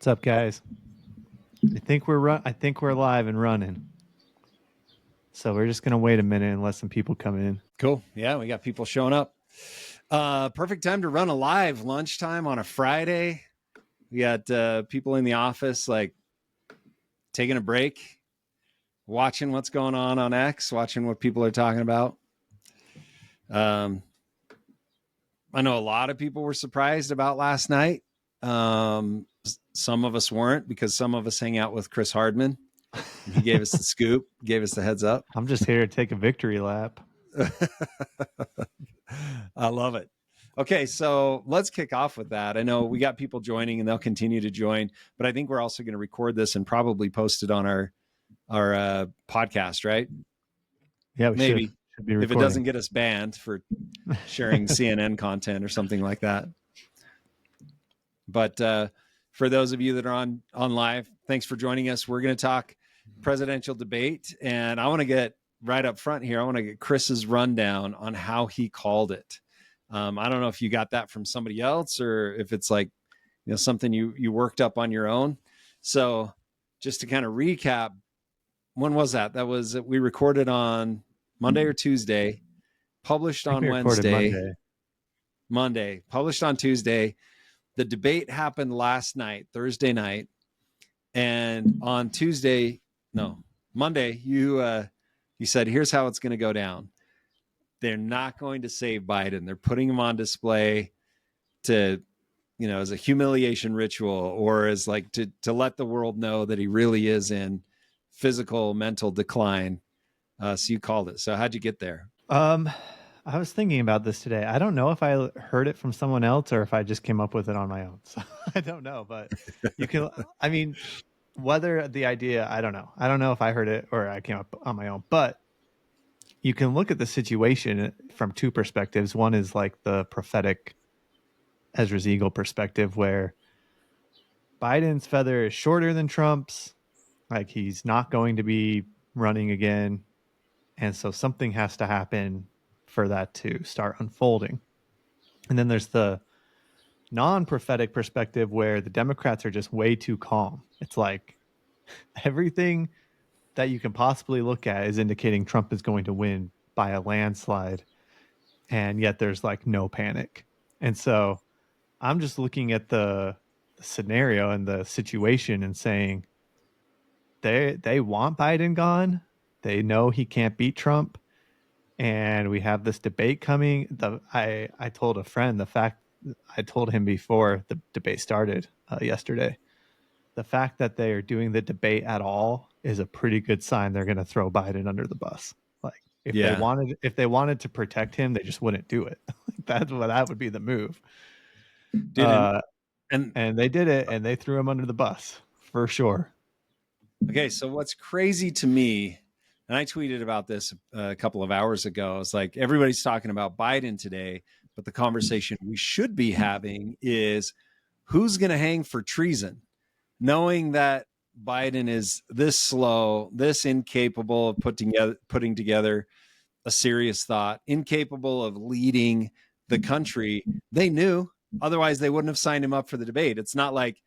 What's up, guys? I think we're live and running. So we're just gonna wait a minute and let some people come in. Cool. Yeah, we got people showing up. Perfect time to run a live lunchtime on a Friday. We got people in the office like taking a break, watching what's going on X, watching what people are talking about. I know a lot of people were surprised about last night. Some of us weren't, because some of us hang out with Chris Hardman. He gave us the scoop, gave us the heads up. I'm just here to take a victory lap. I love it. Okay, so let's kick off with that. I know we got people joining and they'll continue to join, but I think we're also going to record this and probably post it on our podcast, right? Yeah, we maybe should be if recording. it doesn't get us banned for sharing CNN content or something like that. But for those of you that are on live, thanks for joining us. We're going to talk presidential debate, and I want to get right up front here. I want to get Chris's rundown on how he called it. I don't know if you got that from somebody else or if it's like, something you worked up on your own. So just to kind of recap, when was that? That was, we recorded on Monday or Tuesday, published on Wednesday. Monday, published on Tuesday. The debate happened last night, Thursday night. And on Monday, you said, here's how it's going to go down. They're not going to save Biden. They're putting him on display to, as a humiliation ritual, or as like to let the world know that he really is in physical, mental decline. So you called it. So how'd you get there? I was thinking about this today. I don't know if I heard it from someone else or if I just came up with it on my own. So I don't know, but you can, I mean, whether the idea, I don't know. I don't know if I heard it or I came up on my own, but you can look at the situation from two perspectives. One is like the prophetic Ezra's eagle perspective, where Biden's feather is shorter than Trump's. Like, he's not going to be running again. And so something has to happen for that to start unfolding. And then there's the non-prophetic perspective where the Democrats are just way too calm. It's like everything that you can possibly look at is indicating Trump is going to win by a landslide. And yet there's like no panic. And so I'm just looking at the scenario and the situation and saying they want Biden gone. They know he can't beat Trump. And we have this debate coming. I told a friend I told him before the debate started yesterday. The fact that they are doing the debate at all is a pretty good sign they're going to throw Biden under the bus. Like, if they wanted to protect him, they just wouldn't do it. That would be the move. And they did it, and they threw him under the bus for sure. Okay, so what's crazy to me, and I tweeted about this a couple of hours ago, it's like everybody's talking about Biden today, but the conversation we should be having is who's going to hang for treason, knowing that Biden is this slow, this incapable of putting together a serious thought, incapable of leading the country. They knew, otherwise they wouldn't have signed him up for the debate. It's not like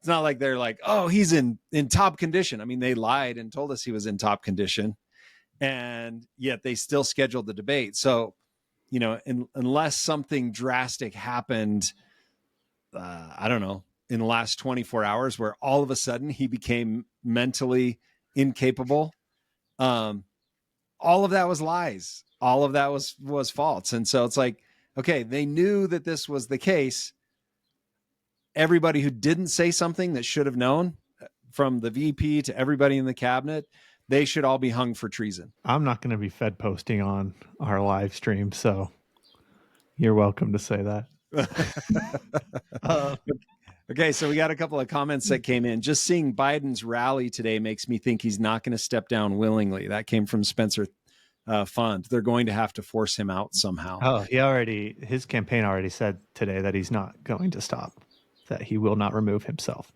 they're like, oh, he's in top condition. I mean, they lied and told us he was in top condition, and yet they still scheduled the debate. So, unless something drastic happened, I don't know, in the last 24 hours where all of a sudden he became mentally incapable, all of that was lies. All of that was false. And so it's like, okay, they knew that this was the case. Everybody who didn't say something that should have known, from the VP to everybody in the cabinet, they should all be hung for treason. I'm not going to be fed posting on our live stream, so you're welcome to say that. Okay, so we got a couple of comments that came in. Just seeing Biden's rally today makes me think he's not going to step down willingly. That came from Spencer Fund. They're going to have to force him out somehow. Oh, his campaign already said today that he's not going to stop, that he will not remove himself.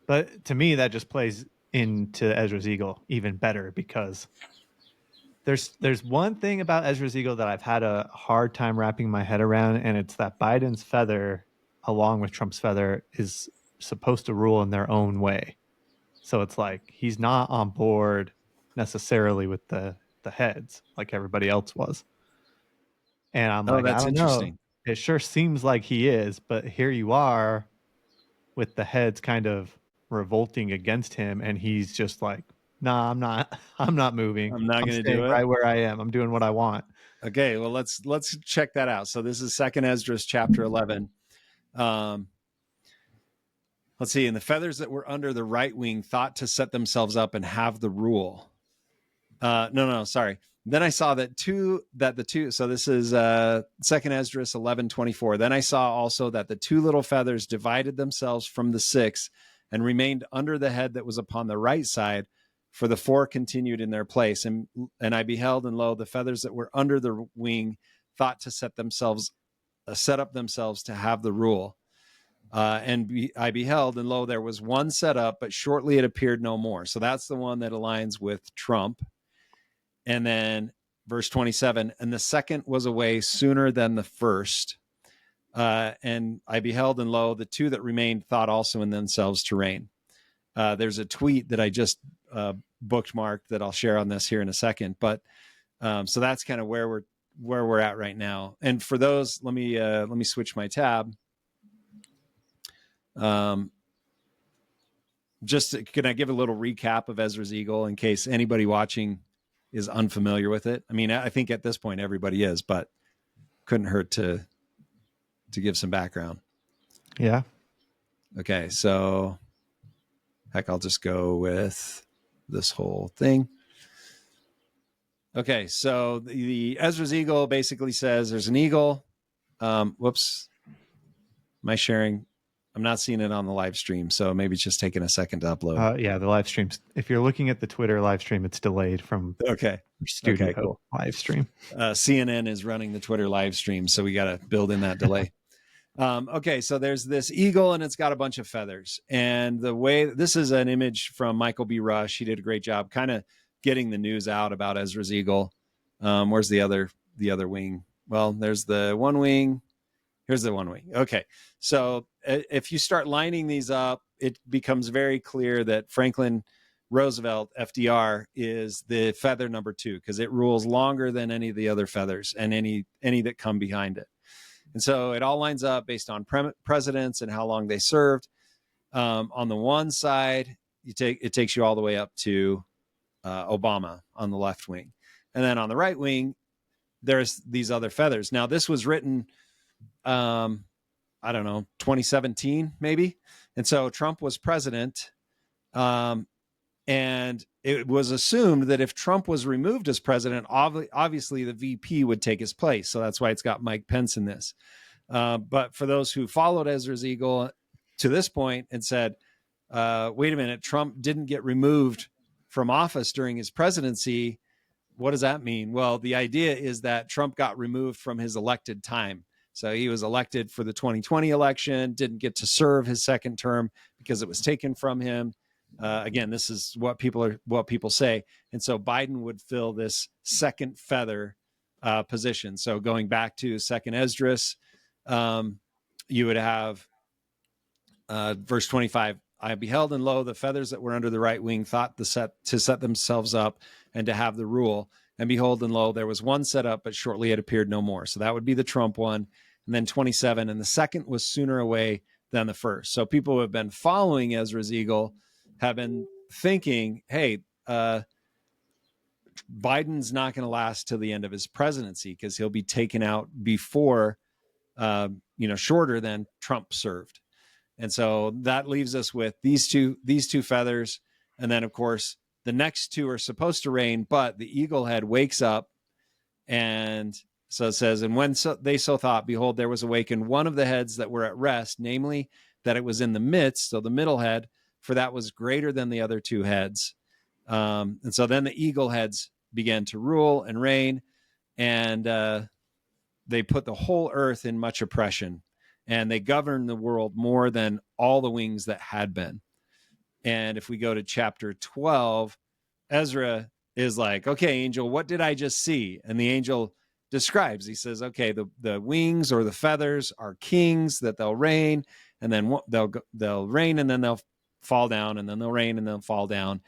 But to me, that just plays into Ezra's eagle even better, because there's one thing about Ezra's eagle that I've had a hard time wrapping my head around, and it's that Biden's feather, along with Trump's feather, is supposed to rule in their own way. So it's like he's not on board necessarily with the heads like everybody else was. And I'm Oh, like, I that's don't know. interesting. It sure seems like he is, but here you are with the heads kind of revolting against him, and he's just like, "Nah, I'm not. I'm not moving. I'm not I'm going to staying do it. right where I am. I'm doing what I want." Okay, well let's check that out. So this is Second Esdras chapter 11. Let's see. And the feathers that were under the right wing thought to set themselves up and have the rule. No, sorry. Then I saw that the two. So this is Second Esdras 11:24. Then I saw also that the two little feathers divided themselves from the six and remained under the head that was upon the right side. For the four continued in their place, and I beheld, and lo, the feathers that were under the wing thought to set up themselves to have the rule. I beheld, and lo, there was one set up, but shortly it appeared no more. So that's the one that aligns with Trump. And then verse 27, and the second was away sooner than the first. And I beheld, and lo, the two that remained thought also in themselves to reign. There's a tweet that I just bookmarked that I'll share on this here in a second. But so that's kind of where we're at right now. And for those, let me switch my tab. Just can I give a little recap of Ezra's Eagle in case anybody watching is unfamiliar with it? I mean, I think at this point everybody is, but couldn't hurt to give some background. Yeah. Okay, so heck, I'll just go with this whole thing. Okay, so the Ezra's Eagle basically says there's an eagle. Whoops. Am I sharing? I'm not seeing it on the live stream, so maybe it's just taking a second to upload. Yeah, the live streams. If you're looking at the Twitter live stream, it's delayed from studio cool. live stream. CNN is running the Twitter live stream, so we got to build in that delay. Okay, so there's this eagle, and it's got a bunch of feathers. And the way this is an image from Michael B. Rush. He did a great job, kind of getting the news out about Ezra's Eagle. Where's the other wing? Well, there's the one wing. Here's the one wing. Okay, so if you start lining these up, it becomes very clear that Franklin Roosevelt, FDR, is the feather number 2 because it rules longer than any of the other feathers and any that come behind it. And so it all lines up based on presidents and how long they served. On the one side, it takes you all the way up to Obama on the left wing. And then on the right wing, there's these other feathers. Now, this was written, I don't know, 2017 maybe. And so Trump was president. And it was assumed that if Trump was removed as president, obviously the VP would take his place. So that's why it's got Mike Pence in this. But for those who followed Ezra's Eagle to this point and said, wait a minute, Trump didn't get removed from office during his presidency. What does that mean? Well, the idea is that Trump got removed from his elected time. So he was elected for the 2020 election, didn't get to serve his second term because it was taken from him. Again, this is what people say. And so Biden would fill this second feather position. So going back to Second Esdras, you would have verse 25. I beheld, and lo, the feathers that were under the right wing thought to set themselves up and to have the rule. And behold, and lo, there was one set up, but shortly it appeared no more. So that would be the Trump one. And then 27, and the second was sooner away than the first. So people who have been following Ezra's Eagle have been thinking, hey, Biden's not going to last till the end of his presidency because he'll be taken out before, shorter than Trump served. And so that leaves us with these two feathers. And then, of course, the next two are supposed to reign, but the eagle head wakes up. And so it says, and when they so thought, behold, there was awakened one of the heads that were at rest, namely that it was in the midst, so the middle head, for that was greater than the other two heads. And so then the eagle heads began to rule and reign, and they put the whole earth in much oppression, and they governed the world more than all the wings that had been. And if we go to chapter 12, Ezra is like, okay, angel, what did I just see? And the angel describes, he says, okay, the wings or the feathers are kings that they'll reign, and then they'll rain, and then they'll fall down, and then they'll rain, and they'll fall down.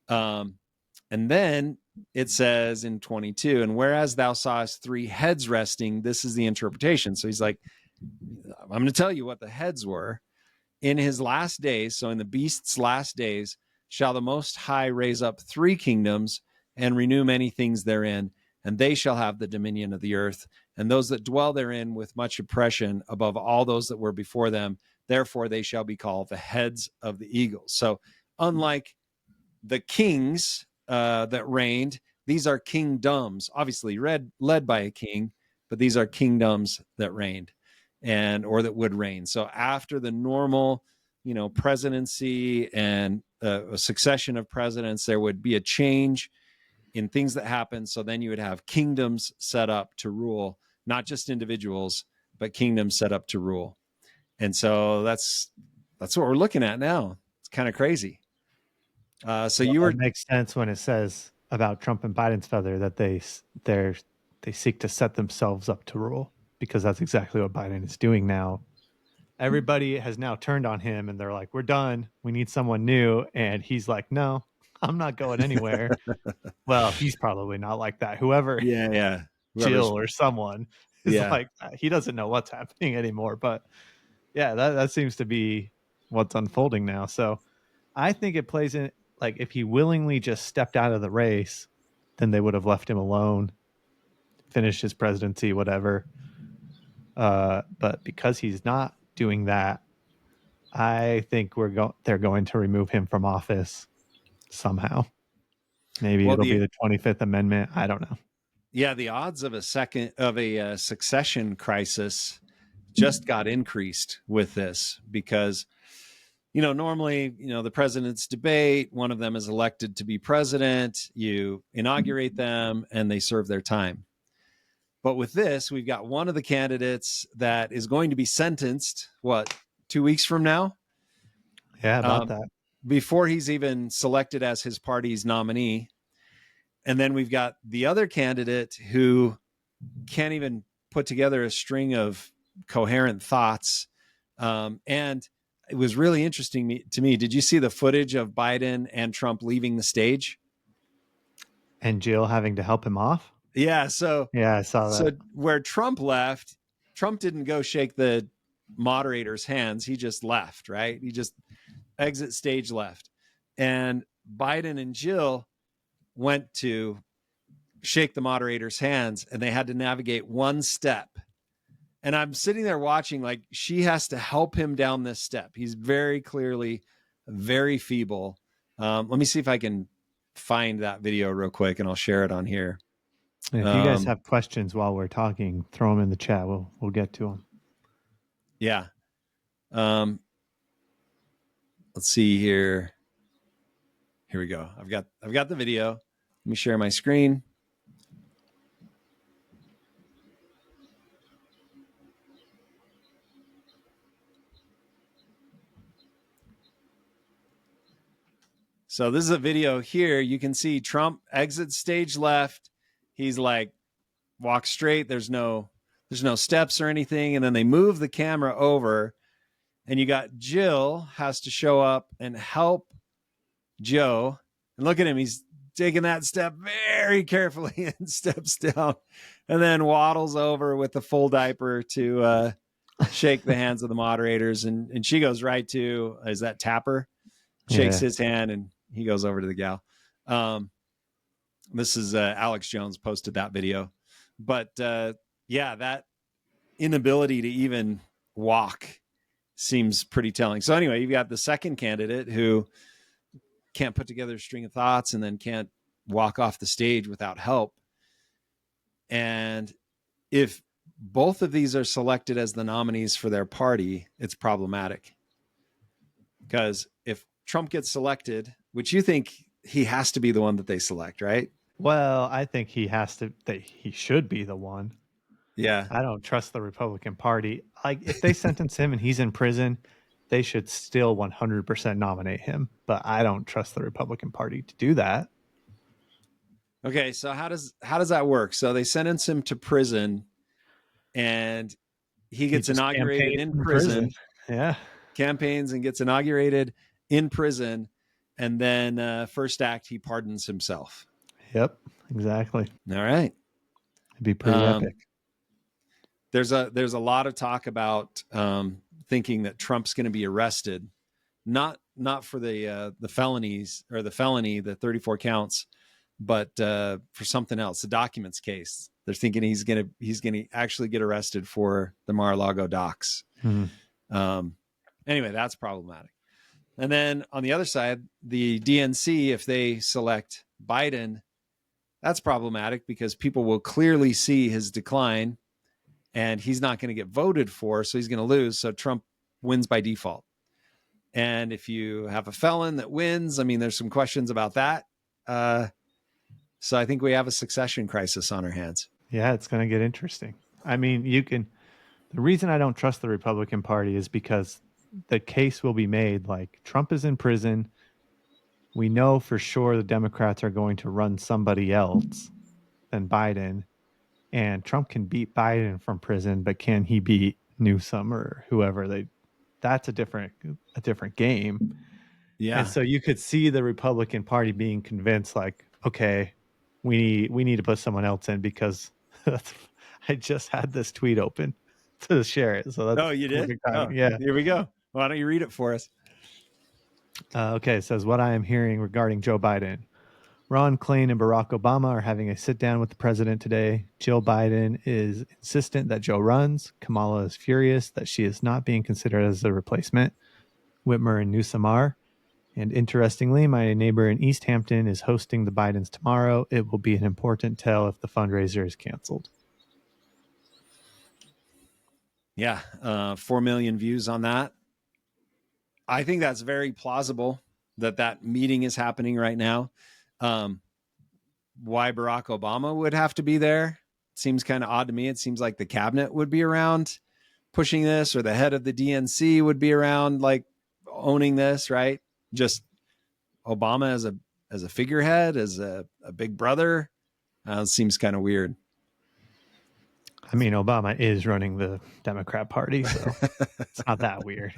And then it says in 22, and whereas thou sawest 3 heads resting, this is the interpretation. So he's like, I'm going to tell you what the heads were. In his last days, so in the beast's last days, shall the Most High raise up 3 kingdoms and renew many things therein, and they shall have the dominion of the earth, and those that dwell therein with much oppression above all those that were before them. Therefore, they shall be called the heads of the eagles. So, unlike the kings that reigned, these are kingdoms, obviously led by a king, but these are kingdoms that reigned or that would reign. So after the normal, presidency and a succession of presidents, there would be a change in things that happen. So then you would have kingdoms set up to rule, not just individuals, but kingdoms set up to rule. And so that's what we're looking at now. It's kind of crazy. It makes sense when it says about Trump and Biden's feather that they seek to set themselves up to rule, because that's exactly what Biden is doing now. Everybody has now turned on him, and they're like, "We're done. We need someone new." And he's like, "No, I'm not going anywhere." Well, he's probably not like that. Whoever, yeah, Jill or someone is yeah. like that. He doesn't know what's happening anymore. But yeah, that seems to be what's unfolding now. So I think it plays in, like, if he willingly just stepped out of the race, then they would have left him alone, finished his presidency, whatever. But because he's not doing that, I think they're going to remove him from office somehow. Maybe it'll be the 25th Amendment. I don't know. Yeah, the odds of a succession crisis just got increased with this, because normally, the presidents debate, one of them is elected to be president, you inaugurate them, and they serve their time. But with this, we've got one of the candidates that is going to be sentenced, 2 weeks from now? Yeah, about that. Before he's even selected as his party's nominee. And then we've got the other candidate who can't even put together a string of coherent thoughts. And it was really interesting to me. Did you see the footage of Biden and Trump leaving the stage? And Jill having to help him off? Yeah. So yeah, I saw that. So where Trump left, Trump didn't go shake the moderator's hands. He just left, right? He just exit stage left. And Biden and Jill went to shake the moderator's hands, and they had to navigate one step. And I'm sitting there watching, like, she has to help him down this step. He's very clearly very feeble. Let me see if I can find that video real quick, and I'll share it on here. And if you guys have questions while we're talking, throw them in the chat. We'll get to them. Yeah. Let's see here. Here we go. I've got the video. Let me share my screen. So this is a video here. You can see Trump exit stage left. He's like, walk straight. There's no steps or anything. And then they move the camera over, and you got Jill has to show up and help Joe. And look at him. He's taking that step very carefully and steps down, and then waddles over with the full diaper to shake the hands of the moderators. And she goes right to, is that Tapper? Shakes his hand, and he goes over to the gal. This is Alex Jones posted that video. But that inability to even walk seems pretty telling. So anyway, you've got the second candidate who can't put together a string of thoughts and then can't walk off the stage without help. And if both of these are selected as the nominees for their party, it's problematic. Because if Trump gets selected, which you think he has to be the one that they select, right? Well, I think he should be the one. Yeah. I don't trust the Republican Party. Like, if they sentence him and he's in prison, they should still 100% nominate him. But I don't trust the Republican Party to do that. Okay, so how does that work? So they sentence him to prison, and he gets inaugurated in prison. Yeah. campaigns and gets inaugurated in prison. And then first act, he pardons himself. Yep. Exactly. All right. It'd be pretty epic. There's a lot of talk about thinking that Trump's going to be arrested, not for the felonies or the felony, the 34 counts, but for something else, the documents case. They're thinking he's going to actually get arrested for the Mar-a-Lago docs. Anyway, that's problematic. And then on the other side, the DNC, if they select Biden, that's problematic because people will clearly see his decline and he's not going to get voted for. So he's going to lose. So Trump wins by default. And if you have a felon that wins, I mean, there's some questions about that. So I think we have a succession crisis on our hands. Yeah, it's going to get interesting. I mean, the reason I don't trust the Republican Party is because the case will be made like Trump is in prison. We know for sure the Democrats are going to run somebody else than Biden, and Trump can beat Biden from prison, but can he beat Newsom or whoever? That's a different game. Yeah. And so you could see the Republican Party being convinced, like, okay, we need to put someone else in because I just had this tweet open to share it. So that's you did? Oh, yeah. here we go. Why don't you read it for us? Okay, it says what I am hearing regarding Joe Biden. Ron Klain and Barack Obama are having a sit down with the president today. Jill Biden is insistent that Joe runs. Kamala is furious that she is not being considered as a replacement. Whitmer and Newsom are. And interestingly, my neighbor in East Hampton is hosting the Bidens tomorrow. It will be an important tell if the fundraiser is canceled. Yeah, 4 million views on that. I think that's very plausible that meeting is happening right now. Why Barack Obama would have to be there seems kind of odd to me. It seems like the cabinet would be around pushing this, or the head of the DNC would be around like owning this, right? Just Obama as a figurehead, as a big brother, seems kind of weird. I mean, Obama is running the Democrat Party, so it's not that weird.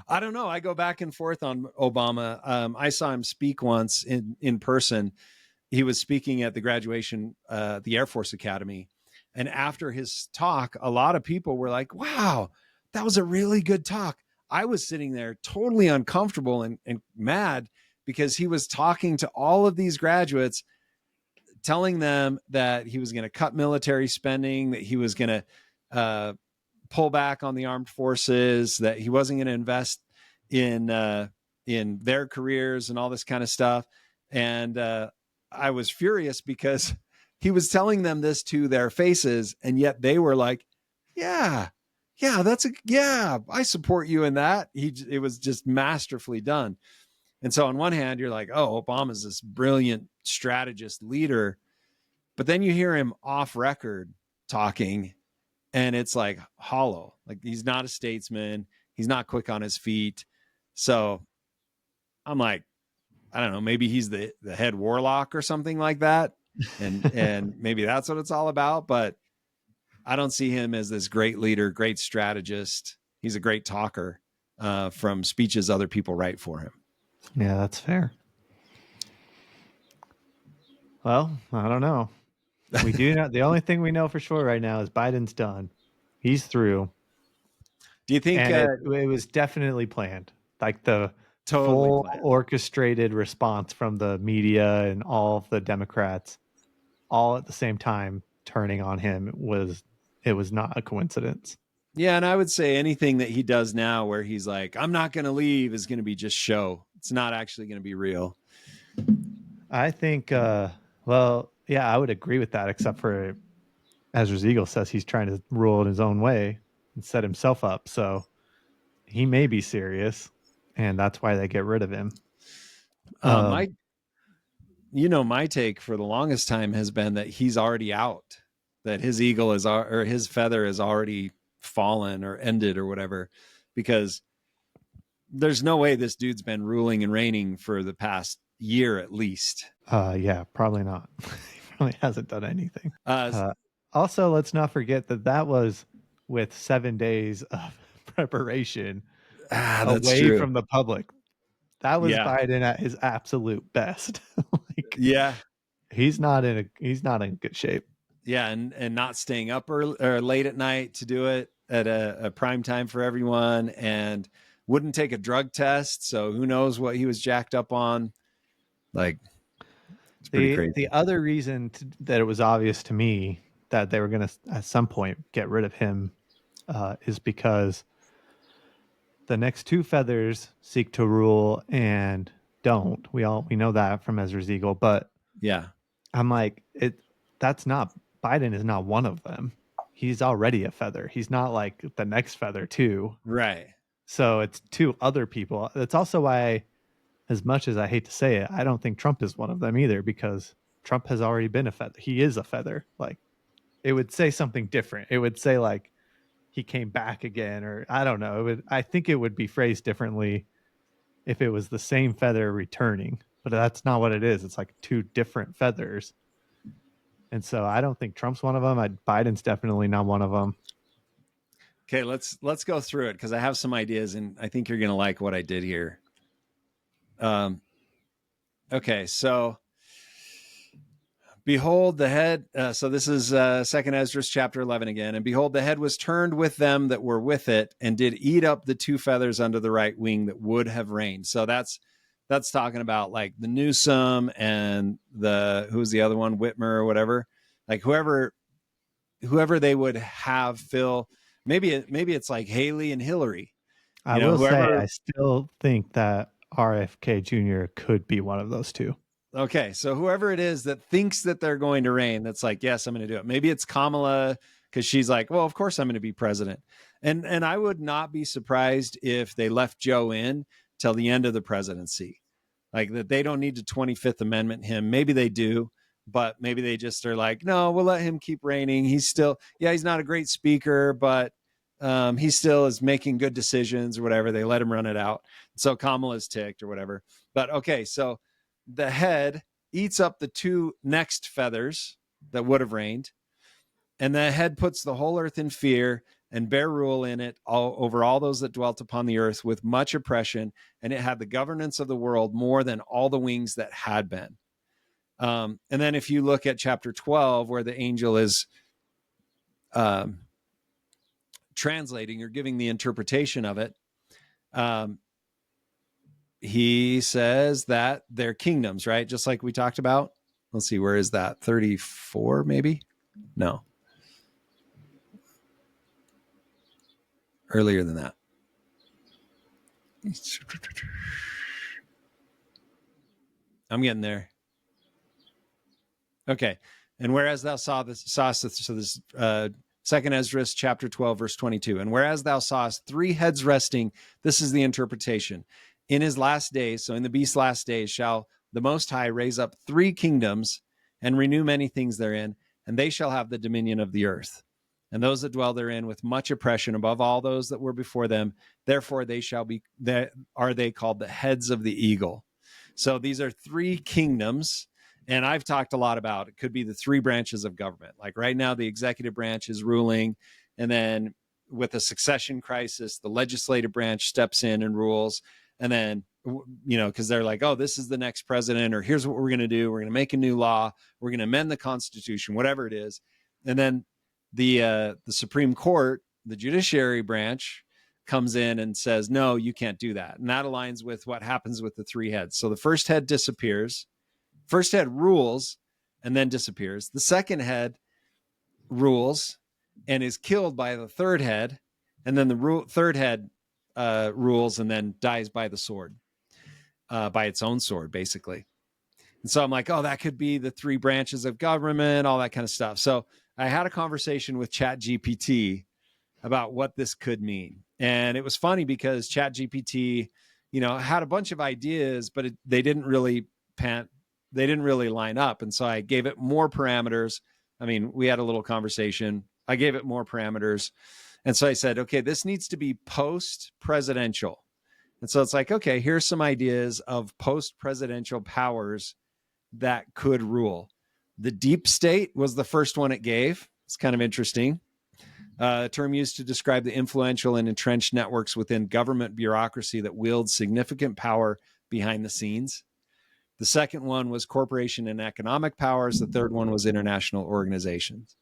I don't know. I go back and forth on Obama. I saw him speak once in person. He was speaking at the graduation, the Air Force Academy. And after his talk, a lot of people were like, wow, that was a really good talk. I was sitting there totally uncomfortable and mad because he was talking to all of these graduates, telling them that he was going to cut military spending, that he was going to pull back on the armed forces, that he wasn't going to invest in their careers and all this kind of stuff. And I was furious because he was telling them this to their faces, and yet they were like, yeah, I support you in that. It was just masterfully done. And so on one hand, you're like, oh, Obama's this brilliant strategist leader. But then you hear him off record talking, and it's like hollow. Like he's not a statesman. He's not quick on his feet. So I'm like, I don't know, maybe he's the head warlock or something like that. And maybe that's what it's all about. But I don't see him as this great leader, great strategist. He's a great talker from speeches other people write for him. Yeah, that's fair. Well, I don't know. We do not. The only thing we know for sure right now is Biden's done. He's through. Do you think and it was definitely planned? Like the totally full planned, orchestrated response from the media and all of the Democrats, all at the same time turning on him, it was not a coincidence. Yeah, and I would say anything that he does now where he's like, I'm not going to leave, is going to be just show. It's not actually going to be real. I think, well, yeah, I would agree with that, except for Ezra's Eagle says he's trying to rule it his own way and set himself up. So he may be serious, and that's why they get rid of him. My take for the longest time has been that he's already out, that his eagle is, or his feather is already fallen or ended or whatever, because there's no way this dude's been ruling and reigning for the past year at least. Yeah, probably not. He probably hasn't done anything. Also, let's not forget that was with 7 days of preparation. That's away true. from the public. That was Yeah. Biden at his absolute best. Like Yeah. he's not in good shape. Yeah. And not staying up early or late at night to do it at a prime time for everyone, and wouldn't take a drug test. So who knows what he was jacked up on. Like, it's pretty The crazy. other reason that it was obvious to me that they were going to at some point get rid of him is because the next two feathers seek to rule and don't. We know that from Ezra's eagle, but Yeah. I'm like that's not Biden is not one of them. He's already a feather. He's not like the next feather too. Right. So it's two other people. That's also why, as much as I hate to say it, I don't think Trump is one of them either, because Trump has already been a feather. He is a feather. Like it would say something different. It would say like he came back again, or I don't know. I think it would be phrased differently if it was the same feather returning, but that's not what it is. It's like two different feathers. And so I don't think Trump's one of them. Biden's definitely not one of them. Okay, let's go through it because I have some ideas and I think you're gonna like what I did here. Okay, so behold the head. So this is Second Ezra chapter 11 again. And behold, the head was turned with them that were with it, and did eat up the two feathers under the right wing that would have reigned. So that's talking about like the Newsom and who's the other one, Whitmer or whatever, like whoever they would have fill. Maybe it's like Haley and Hillary. I will say Whoever. I still think that RFK Jr. could be one of those two. Okay, so whoever it is that thinks that they're going to reign, that's like, yes, I'm going to do it. Maybe it's Kamala because she's like, well, of course I'm going to be president. And I would not be surprised if they left Joe in till the end of the presidency, like that they don't need to 25th Amendment him. Maybe they do, but maybe they just are like, no, we'll let him keep reigning. He's still, yeah, he's not a great speaker, but he still is making good decisions or whatever. They let him run it out. So Kamala's ticked or whatever. But okay, so the head eats up the two next feathers that would have reigned, and the head puts the whole earth in fear and bear rule in it over all those that dwelt upon the earth with much oppression, and it had the governance of the world more than all the wings that had been. And then if you look at chapter 12, where the angel is translating or giving the interpretation of it, he says that they're kingdoms, right? Just like we talked about. Let's see, where is that? 34, maybe? No. Earlier than that. I'm getting there. Okay. And whereas thou sawest, so this Second Ezra chapter 12, verse 22. And whereas thou sawest three heads resting, this is the interpretation. In his last days, so in the beast's last days, shall the Most High raise up three kingdoms and renew many things therein, and they shall have the dominion of the earth. And those that dwell therein with much oppression above all those that were before them, therefore they shall be, are they called the heads of the eagle. So these are three kingdoms. And I've talked a lot about it could be the three branches of government. Like right now, the executive branch is ruling. And then with a succession crisis, the legislative branch steps in and rules. And then, because they're like, oh, this is the next president, or here's what we're going to do. We're going to make a new law. We're going to amend the Constitution, whatever it is. And then the Supreme Court, the judiciary branch, comes in and says, no, you can't do that. And that aligns with what happens with the three heads. So the first head disappears. First head rules and then disappears. The second head rules and is killed by the third head. And then the third head rules and then dies by the sword, by its own sword, basically. And so I'm like, oh, that could be the three branches of government, all that kind of stuff. So I had a conversation with ChatGPT about what this could mean. And it was funny because ChatGPT, had a bunch of ideas, but they didn't really line up. And so I gave it more parameters. I mean, we had a little conversation. I gave it more parameters. And so I said, okay, this needs to be post-presidential. And so it's like, okay, here's some ideas of post-presidential powers that could rule. The deep state was the first one it gave. It's kind of interesting. a term used to describe the influential and entrenched networks within government bureaucracy that wield significant power behind the scenes. The second one was corporation and economic powers. The third one was international organizations.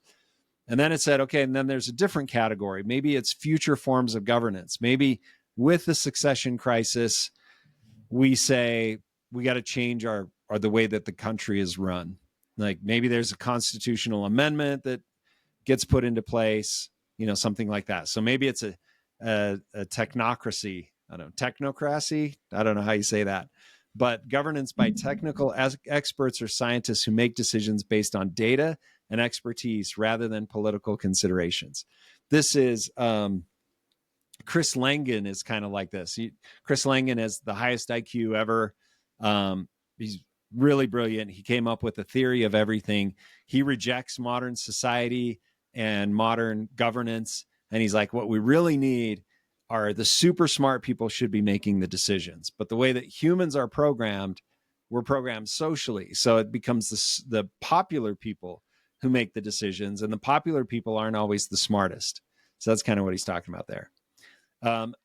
And then it said, okay, and then there's a different category. Maybe it's future forms of governance. Maybe with the succession crisis, we say we got to change the way that the country is run. Like maybe there's a constitutional amendment that gets put into place, something like that. So maybe it's a technocracy. I don't know, technocracy. I don't know how you say that, but governance by technical experts or scientists who make decisions based on data and expertise rather than political considerations. This is Chris Langan is kind of like this. Chris Langan has the highest IQ ever. He's really brilliant. He came up with a theory of everything. He rejects modern society and modern governance. And he's like, what we really need are the super smart people should be making the decisions. But the way that humans are programmed, we're programmed socially. So it becomes the popular people who make the decisions, and the popular people aren't always the smartest. So that's kind of what he's talking about there.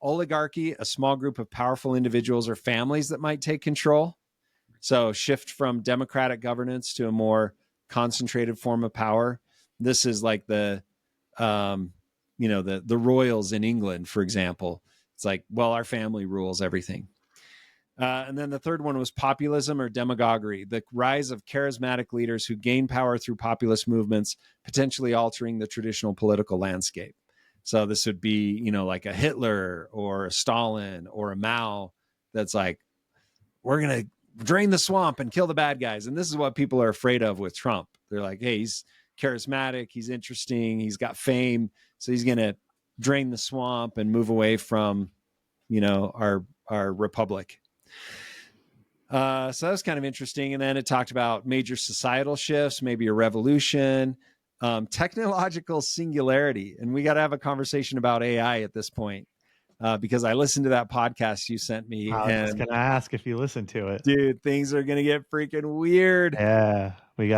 Oligarchy, a small group of powerful individuals or families that might take control. So shift from democratic governance to a more concentrated form of power. This is like the royals in England, for example. It's like, well, our family rules everything. And then the third one was populism or demagoguery, the rise of charismatic leaders who gain power through populist movements, potentially altering the traditional political landscape. So this would be, like a Hitler or a Stalin or a Mao that's like, we're going to drain the swamp and kill the bad guys. And this is what people are afraid of with Trump. They're like, hey, he's charismatic, he's interesting, he's got fame, so he's going to drain the swamp and move away from, our republic. So that was kind of interesting. And then it talked about major societal shifts, maybe a revolution, technological singularity. And we got to have a conversation about AI at this point, because I listened to that podcast you sent me. I was just going to ask if you listened to it. Dude, things are going to get freaking weird. Yeah, we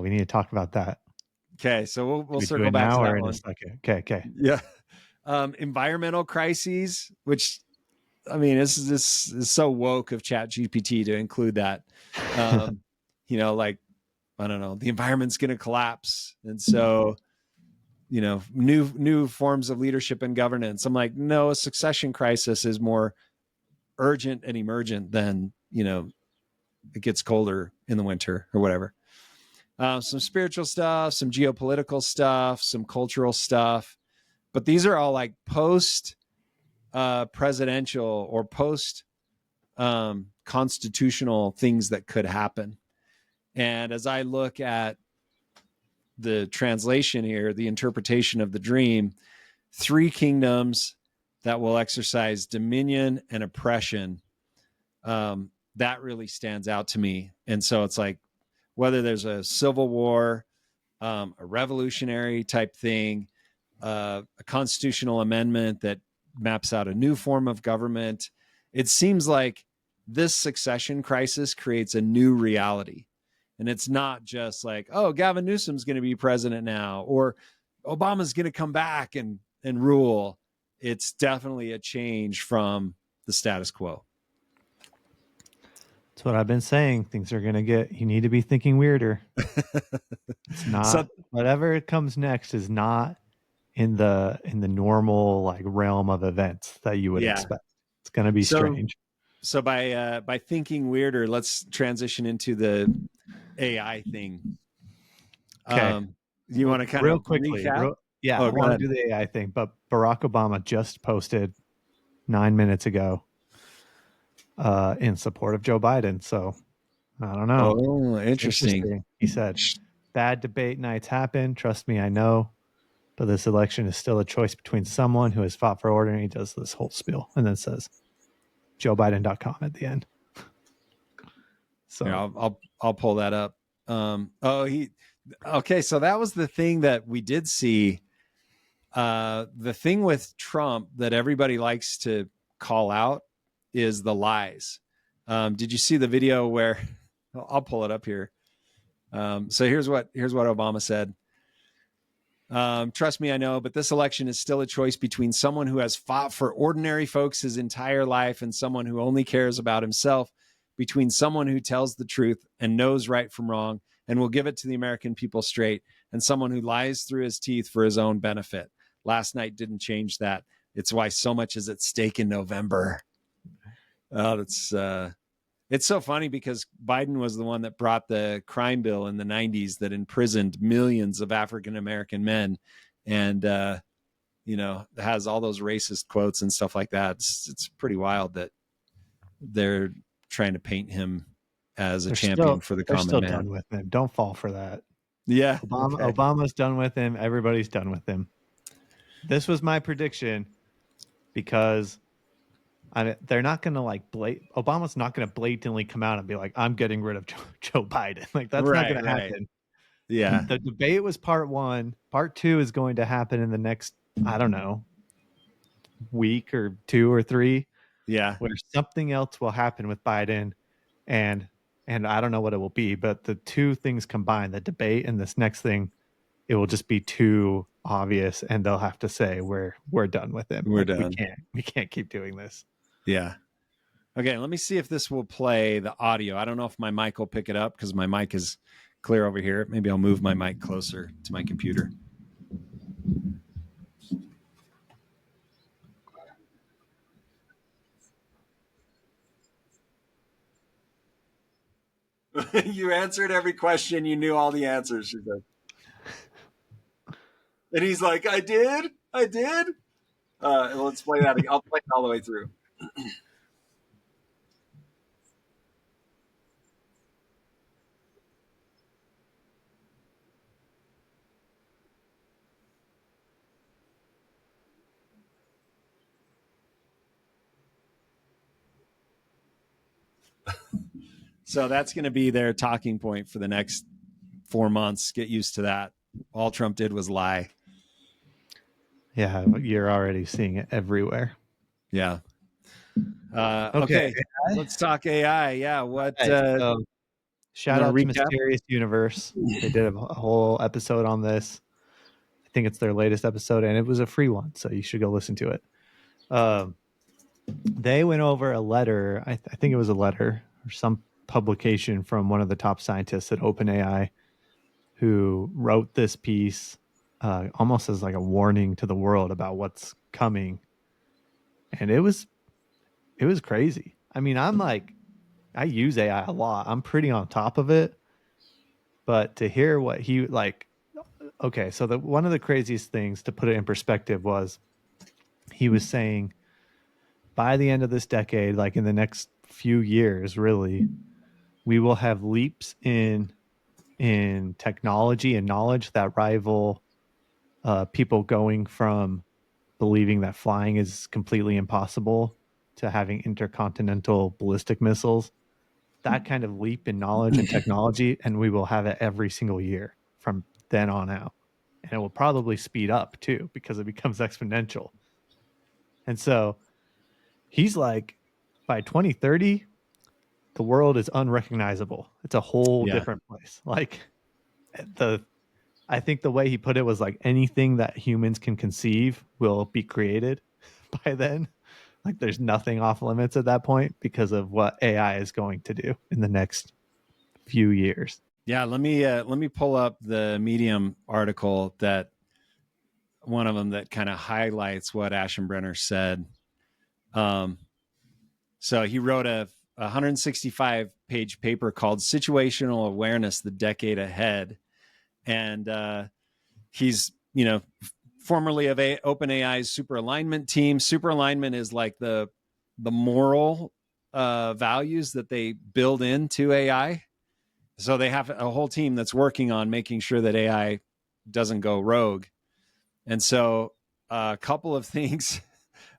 need to talk about that. Okay, so we'll circle back to that in one. A second. Okay. Yeah. Environmental crises, which, I mean, this is so woke of ChatGPT to include that. Like, I don't know, the environment's going to collapse. And so, new forms of leadership and governance. I'm like, no, a succession crisis is more urgent and emergent than, it gets colder in the winter or whatever. Some spiritual stuff, some geopolitical stuff, some cultural stuff. But these are all like post presidential or post constitutional things that could happen. And as I look at the translation here, the interpretation of the dream, 3 kingdoms that will exercise dominion and oppression, that really stands out to me. And so it's like, whether there's a civil war, a revolutionary type thing, a constitutional amendment that maps out a new form of government, it seems like this succession crisis creates a new reality. And it's not just like, oh, Gavin Newsom's going to be president now, or Obama's going to come back and rule. It's definitely a change from the status quo. That's what I've been saying. Things are going to you need to be thinking weirder. It's not, whatever comes next is not in the normal like realm of events that you would expect. It's going to be strange. So by thinking weirder, let's transition into the AI thing. Okay. You want to kind real of quickly? recap? I want to do the AI thing, but Barack Obama just posted 9 minutes ago in support of Joe Biden. So I don't know. Oh, interesting. He said, bad debate nights happen. Trust me, I know. But this election is still a choice between someone who has fought for order, and he does this whole spiel and then says joebiden.com at the end. So yeah, I'll pull that up. Okay, so that was the thing that we did see. The thing with Trump that everybody likes to call out is the lies. Did you see the video where I'll pull it up here? So here's what Obama said. Trust me, I know, but this election is still a choice between someone who has fought for ordinary folks his entire life and someone who only cares about himself, between someone who tells the truth and knows right from wrong and will give it to the American people straight, and someone who lies through his teeth for his own benefit. Last night didn't change that. It's why so much is at stake in November. It's so funny because Biden was the one that brought the crime bill in the 90s that imprisoned millions of African-American men, and has all those racist quotes and stuff like that. It's pretty wild that they're trying to paint him as a champion for the They're common still man. done with him. Don't fall for that. Yeah. Obama's done with him. Everybody's done with him. This was my prediction because they're not going to Obama's not going to blatantly come out and be like, I'm getting rid of Joe Biden. Like, that's not going to happen. Yeah. The debate was part one. Part two is going to happen in the next, I don't know, week or 2 or 3. Yeah. Where something else will happen with Biden, and I don't know what it will be, but the two things combined, the debate and this next thing, it will just be too obvious, and they'll have to say we're done with him. We're done. We can't keep doing this. Yeah. Okay, let me see if this will play the audio. I don't know if my mic will pick it up because my mic is clear over here. Maybe I'll move my mic closer to my computer. You answered every question. You knew all the answers, she said. And he's like, I did. Let's play that. I'll play it all the way through. So that's going to be their talking point for the next 4 months. Get used to that. All Trump did was lie. Yeah, you're already seeing it everywhere. Yeah. Okay. Let's talk AI. Yeah. What? Shout out to Mysterious Universe. They did a whole episode on this. I think it's their latest episode, and it was a free one, so you should go listen to it. They went over a letter. I think it was a letter or some publication from one of the top scientists at OpenAI who wrote this piece almost as like a warning to the world about what's coming. And it was crazy. I mean, I use AI a lot. I'm pretty on top of it. But to hear what he okay, so one of the craziest things, to put it in perspective, was he was saying by the end of this decade, like in the next few years, really, we will have leaps in technology and knowledge that rival people going from believing that flying is completely impossible to having intercontinental ballistic missiles. That kind of leap in knowledge and technology, and we will have it every single year from then on out. And it will probably speed up too because it becomes exponential. And so he's like, by 2030, the world is unrecognizable. It's a whole different place. Like I think the way he put it was like anything that humans can conceive will be created by then. Like there's nothing off limits at that point because of what AI is going to do in the next few years. Yeah, let me pull up the Medium article, that one of them that kind of highlights what Aschenbrenner said. So he wrote a 165-page paper called Situational Awareness, the Decade Ahead. And he's, formerly of OpenAI's super alignment team. Super alignment is like the moral values that they build into AI. So they have a whole team that's working on making sure that AI doesn't go rogue. And so a couple of things,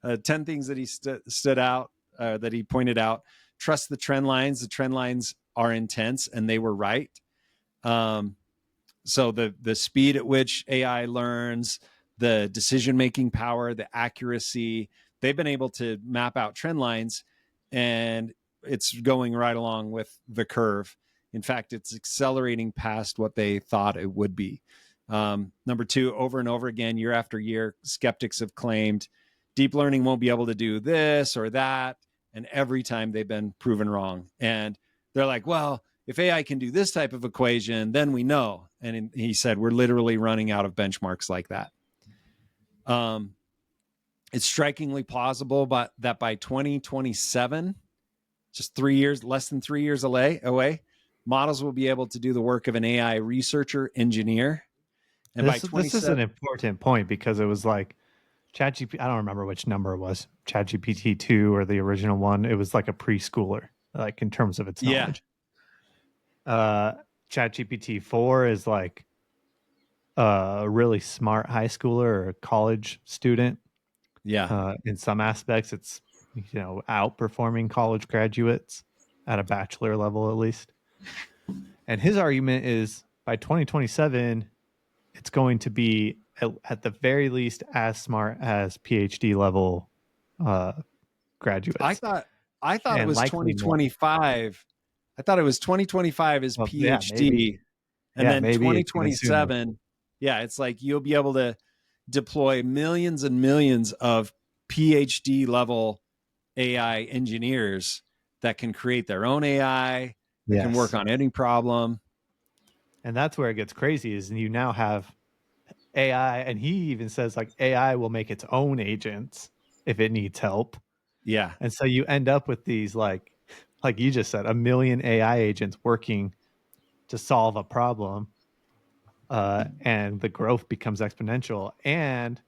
10 things that he stood out, that he pointed out. Trust the trend lines. The trend lines are intense, and they were right. So the speed at which AI learns, the decision-making power, the accuracy, they've been able to map out trend lines, and it's going right along with the curve. In fact, it's accelerating past what they thought it would be. Number two, over and over again, year after year, skeptics have claimed deep learning won't be able to do this or that. And every time they've been proven wrong. And they're like, well, if AI can do this type of equation, then we know. And he said, we're literally running out of benchmarks like that. It's strikingly plausible, but that by 2027, just 3 years, less than 3 years away, models will be able to do the work of an AI researcher, engineer. And by This is an important point because it was like ChatGPT. I don't remember which number it was, ChatGPT 2 or the original one. It was like a preschooler, like in terms of its knowledge. ChatGPT 4 is like a really smart high schooler or a college student. Yeah. In some aspects, it's outperforming college graduates at a bachelor level at least. And his argument is by 2027, it's going to be at the very least as smart as PhD level graduates. I thought it and was likely more. 2025. I thought it was 2025 is Well, yeah, PhD, maybe. and then maybe even sooner. 2027. Yeah, it's like you'll be able to deploy millions and millions of PhD level AI engineers that can create their own AI, that can work on any problem. And that's where it gets crazy is you now have AI, and he even says like AI will make its own agents if it needs help. Yeah. And so you end up with these like you just said, a million AI agents working to solve a problem. And the growth becomes exponential, and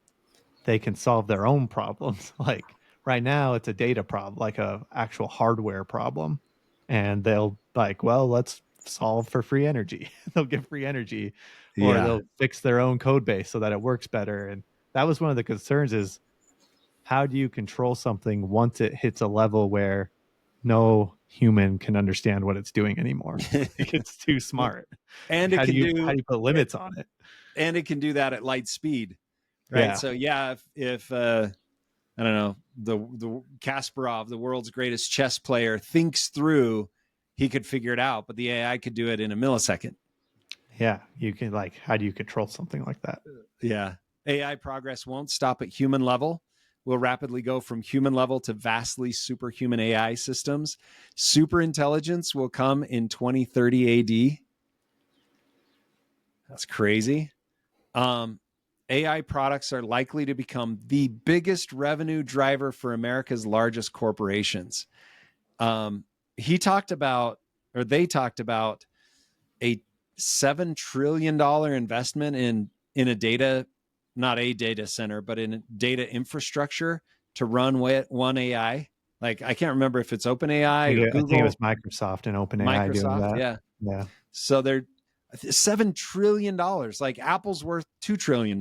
they can solve their own problems. Like right now it's a data problem, like a actual hardware problem. And they'll like, well, let's solve for free energy. They'll give free energy, or Yeah. they'll fix their own code base so that it works better. And that was one of the concerns is how do you control something once it hits a level where no human can understand what it's doing anymore? Like it's too smart. And Like, it can how do you put limits on it? and it can do that at light speed. Right. Yeah. So yeah, if I don't know, the Kasparov, the world's greatest chess player, thinks through, he could figure it out, but the AI could do it in a millisecond. Yeah, you can like, how do you control something like that? Yeah. AI progress won't stop at human level. We'll rapidly go from human level to vastly superhuman AI systems. Super intelligence will come in 2030 AD. That's crazy. AI products are likely to become the biggest revenue driver for America's largest corporations. He talked about, or they talked about, a $7 trillion investment in a data, not a data center, but in data infrastructure to run one AI. Like, I can't remember if it's OpenAI or I think it was Google, Microsoft and OpenAI doing Microsoft. that. Yeah. Yeah. So they're $7 trillion. Like Apple's worth $2 trillion.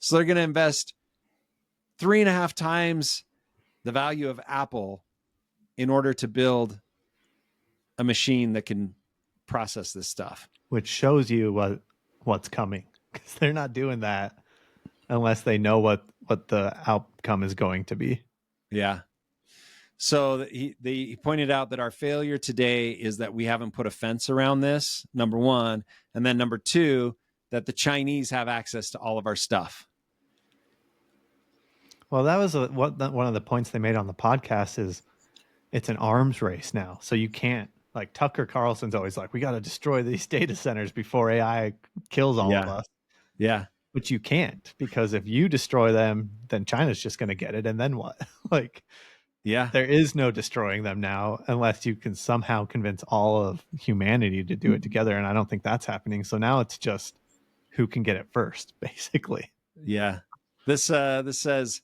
So they're going to invest 3.5 times the value of Apple in order to build a machine that can process this stuff. Which shows you what's coming, because they're not doing that unless they know what the outcome is going to be. Yeah. So he pointed out that our failure today is that we haven't put a fence around this, number one. And then number two, that the Chinese have access to all of our stuff. Well, that was one of the points they made on the podcast is it's an arms race now. So you can't, like Tucker Carlson's always like, we got to destroy these data centers before AI kills all of us. Yeah. But you can't, because if you destroy them, then China's just going to get it. And then what? Like, yeah, there is no destroying them now unless you can somehow convince all of humanity to do it together. And I don't think that's happening. So now it's just who can get it first, basically. Yeah. This says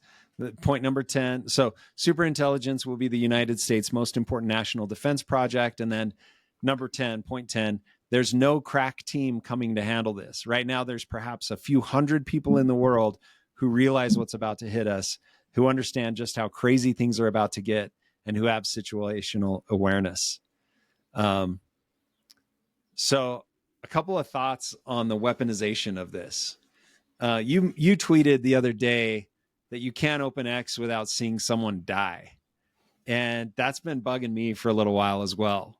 point number 10. So superintelligence will be the United States' most important national defense project. And then number 10, point 10, there's no crack team coming to handle this. Right now, there's perhaps a few hundred people in the world who realize what's about to hit us, who understand just how crazy things are about to get, and who have situational awareness. So a couple of thoughts on the weaponization of this. You tweeted the other day that you can't open X without seeing someone die. And that's been bugging me for a little while as well.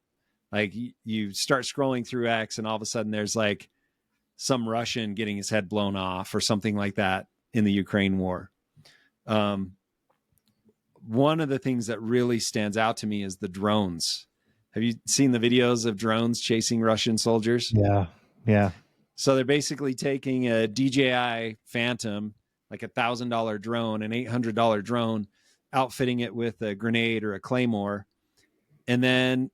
Like you start scrolling through X and all of a sudden there's like some Russian getting his head blown off or something like that in the Ukraine war. One of the things that really stands out to me is the drones. Have you seen the videos of drones chasing Russian soldiers? Yeah. Yeah. So they're basically taking a DJI Phantom, like $1,000 drone, an $800 drone, outfitting it with a grenade or a claymore, and then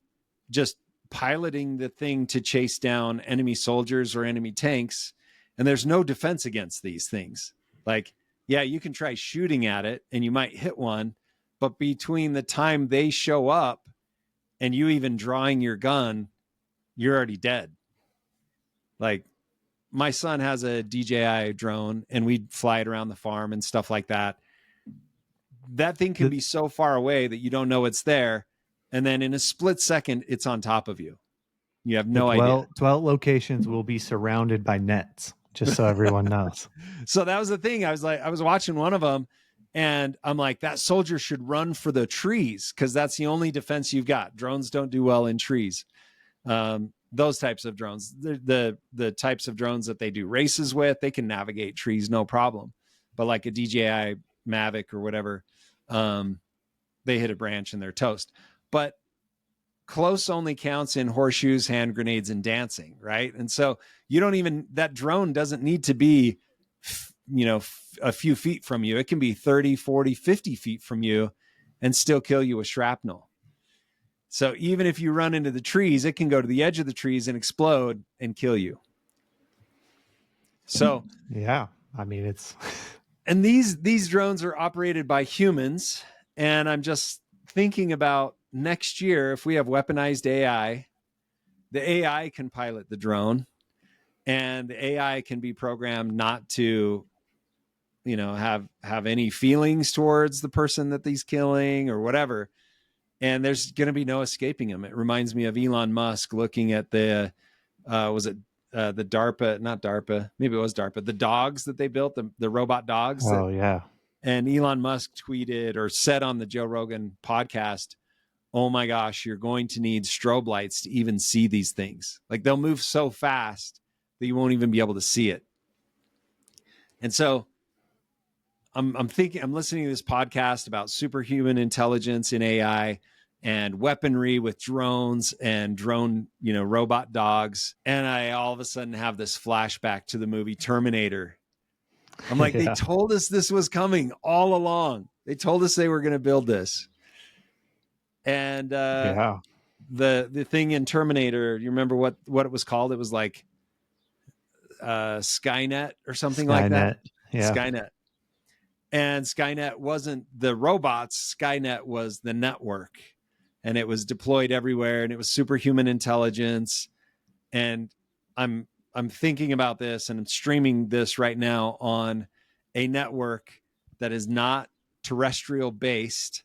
just piloting the thing to chase down enemy soldiers or enemy tanks. And there's no defense against these things. Like, yeah, you can try shooting at it and you might hit one, but between the time they show up and you even drawing your gun, you're already dead. Like, my son has a DJI drone and we fly it around the farm and stuff like that. That thing can be so far away that you don't know it's there. And then in a split second, it's on top of you. You have no idea. Dwell locations will be surrounded by nets, just so everyone knows. So that was the thing. I was watching one of them and I'm like, that soldier should run for the trees because that's the only defense you've got. Drones don't do well in trees. Those types of drones, the types of drones that they do races with, they can navigate trees, no problem. But like a DJI Mavic or whatever, they hit a branch and they're toast. But close only counts in horseshoes, hand grenades, and dancing, right? And so that drone doesn't need to be, a few feet from you. It can be 30, 40, 50 feet from you and still kill you with shrapnel. So even if you run into the trees, it can go to the edge of the trees and explode and kill you. So yeah, I mean, it's and these drones are operated by humans. And I'm just thinking about next year, if we have weaponized AI, the AI can pilot the drone and the AI can be programmed not to, have any feelings towards the person that he's killing or whatever. And there's going to be no escaping him. It reminds me of Elon Musk looking at the DARPA, not DARPA, maybe it was DARPA, the dogs that they built, the robot dogs. Oh, yeah. And Elon Musk tweeted or said on the Joe Rogan podcast, oh my gosh, you're going to need strobe lights to even see these things. Like they'll move so fast that you won't even be able to see it. And so I'm listening to this podcast about superhuman intelligence in AI and weaponry with drones and drone, robot dogs. And I all of a sudden have this flashback to the movie Terminator. I'm like, They told us this was coming all along. They told us they were going to build this. And the thing in Terminator, you remember what it was called? It was like Skynet or something like that. Yeah. Skynet. And Skynet wasn't the robots. Skynet was the network, and it was deployed everywhere, and it was superhuman intelligence. And I'm thinking about this, and I'm streaming this right now on a network that is not terrestrial based.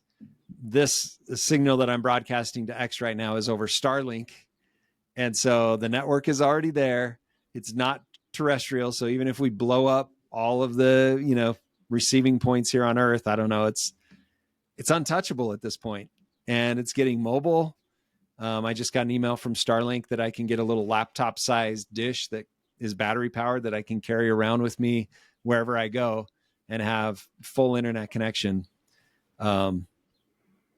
This signal that I'm broadcasting to X right now is over Starlink. And so the network is already there. It's not terrestrial. So even if we blow up all of the, receiving points here on Earth, I don't know, it's untouchable at this point. And it's getting mobile. I just got an email from Starlink that I can get a little laptop sized dish that is battery powered that I can carry around with me wherever I go and have full internet connection.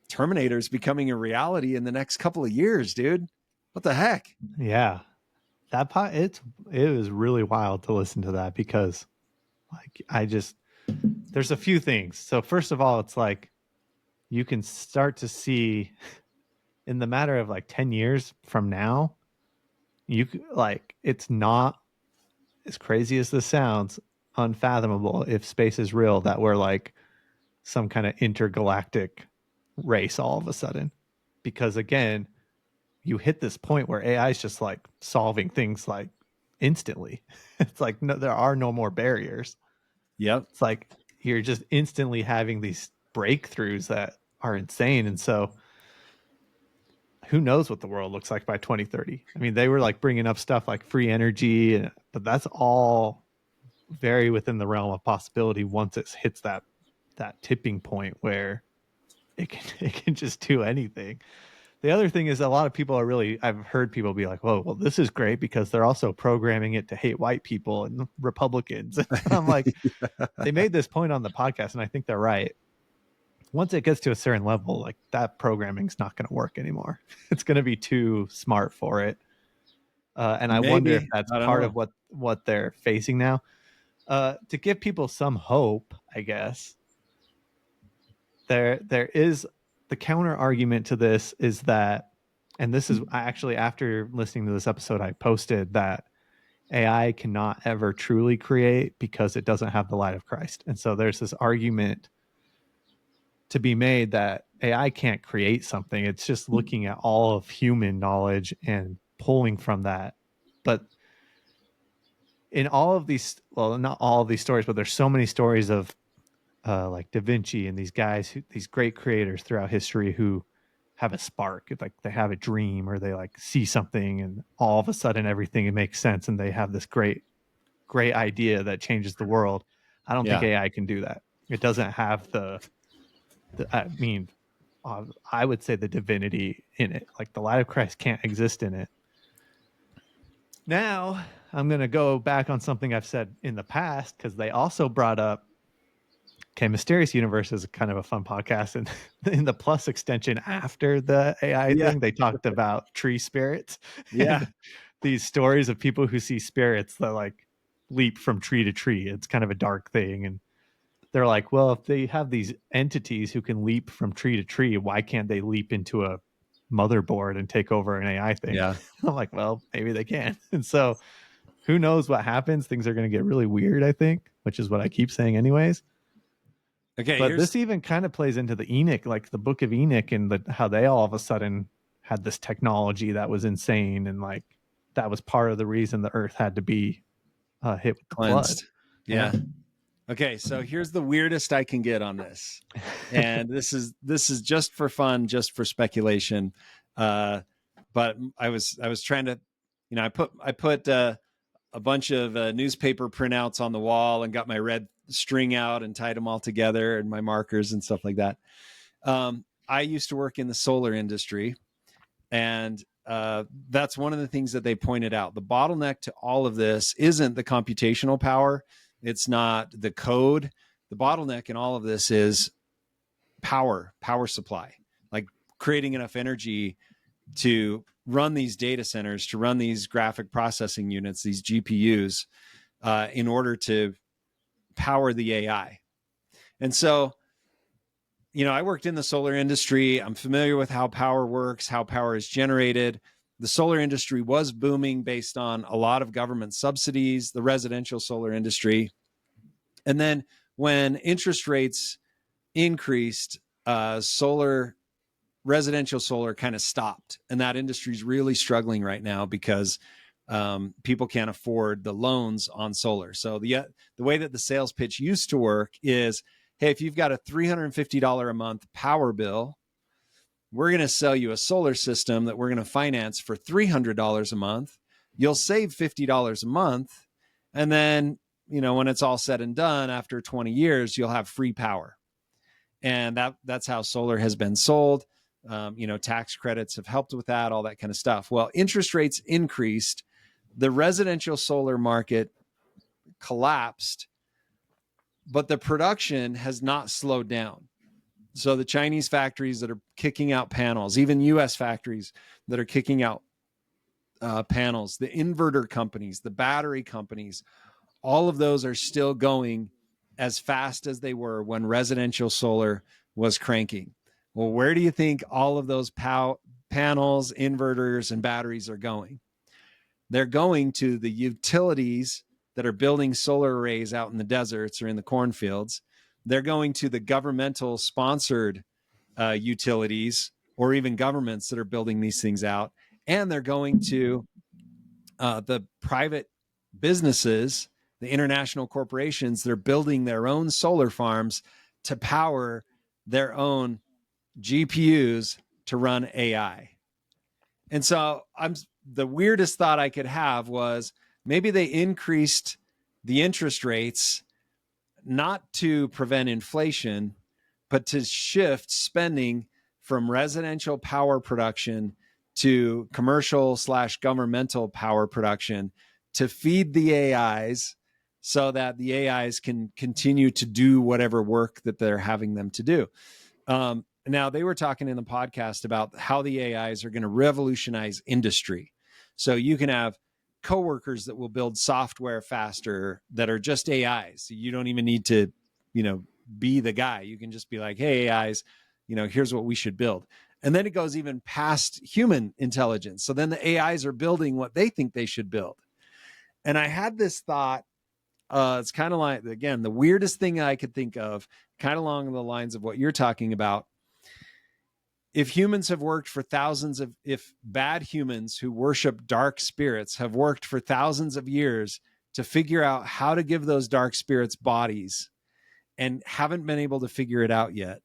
Terminator is becoming a reality in the next couple of years, dude. What the heck? Yeah. It was really wild to listen to that because there's a few things. So first of all, it's like you can start to see in the matter of like 10 years from now, it's not, as crazy as this sounds, unfathomable if space is real that we're like some kind of intergalactic race all of a sudden. Because again, you hit this point where AI is just like solving things like instantly. It's like there are no more barriers. Yep. It's like you're just instantly having these breakthroughs that are insane. And so who knows what the world looks like by 2030? I mean, they were like bringing up stuff like free energy, but that's all very within the realm of possibility once it hits that tipping point where it can just do anything. The other thing is a lot of people are really, I've heard people be like, whoa, well, this is great because they're also programming it to hate white people and Republicans. And I'm like, they made this point on the podcast, and I think they're right. Once it gets to a certain level, like that programming's not going to work anymore. It's going to be too smart for it. And I wonder if Maybe, that's I don't part of know. what they're facing now. To give people some hope, I guess, there is the counter argument to this is that, and this is actually after listening to this episode, I posted that AI cannot ever truly create because it doesn't have the light of Christ. And so there's this argument to be made that AI can't create something. It's just looking at all of human knowledge and pulling from that. But in all of these, well, not all of these stories, but there's so many stories of like Da Vinci and these guys, these great creators throughout history who have a spark, like they have a dream or they like see something and all of a sudden everything it makes sense and they have this great idea that changes the world. I don't think Yeah. AI can do that. It doesn't have I mean, I would say the divinity in it. Like the light of Christ can't exist in it. Now, I'm going to go back on something I've said in the past because they also brought up, okay, Mysterious Universe is kind of a fun podcast. And in the Plus extension after the AI Yeah. thing, they talked about tree spirits Yeah. and these stories of people who see spirits that like leap from tree to tree. It's kind of a dark thing. And they're like, well, if they have these entities who can leap from tree to tree, why can't they leap into a motherboard and take over an AI thing? Yeah. I'm like, well, maybe they can. And so who knows what happens? Things are going to get really weird, I think, which is what I keep saying anyways. Okay. But Here's this even kind of plays into the Enoch, like the book of Enoch, and how they all of a sudden had this technology that was insane. And like that was part of the reason the earth had to be hit with the flood. cleansed. Yeah. Yeah. Okay. So here's the weirdest I can get on this. And this is just for fun, just for speculation. But I was trying to, I put a bunch of newspaper printouts on the wall and got my red string out and tied them all together and my markers and stuff like that. I used to work in the solar industry, and that's one of the things that they pointed out. The bottleneck to all of this isn't the computational power. It's not the code. The bottleneck in all of this is power supply, like creating enough energy to run these data centers, to run these graphic processing units, these GPUs, in order to power the AI. And so, I worked in the solar industry. I'm familiar with how power works, how power is generated. The solar industry was booming based on a lot of government subsidies, the residential solar industry. And then when interest rates increased, residential solar kind of stopped. And that industry is really struggling right now because people can't afford the loans on solar. So the way that the sales pitch used to work is, hey, if you've got a $350 a month power bill, we're going to sell you a solar system that we're going to finance for $300 a month. You'll save $50 a month. And then, when it's all said and done, after 20 years, you'll have free power. And that's how solar has been sold. Tax credits have helped with that, all that kind of stuff. Well, interest rates increased. The residential solar market collapsed, but the production has not slowed down. So the Chinese factories that are kicking out panels, even US factories that are kicking out panels, the inverter companies, the battery companies, all of those are still going as fast as they were when residential solar was cranking. Well, where do you think all of those panels, inverters, and batteries are going? They're going to the utilities that are building solar arrays out in the deserts or in the cornfields. They're going to the governmental sponsored utilities or even governments that are building these things out. And they're going to the private businesses, the international corporations. They're building their own solar farms to power their own GPUs to run AI. And so the weirdest thought I could have was maybe they increased the interest rates not to prevent inflation, but to shift spending from residential power production to commercial/governmental power production to feed the AIs so that the AIs can continue to do whatever work that they're having them to do. Now, they were talking in the podcast about how the AIs are going to revolutionize industry. So you can have coworkers that will build software faster that are just AIs. You don't even need to, be the guy. You can just be like, hey, AIs, here's what we should build. And then it goes even past human intelligence. So then the AIs are building what they think they should build. And I had this thought, it's kind of like, again, the weirdest thing I could think of, kind of along the lines of what you're talking about. If humans have worked for if bad humans who worship dark spirits have worked for thousands of years to figure out how to give those dark spirits bodies and haven't been able to figure it out yet,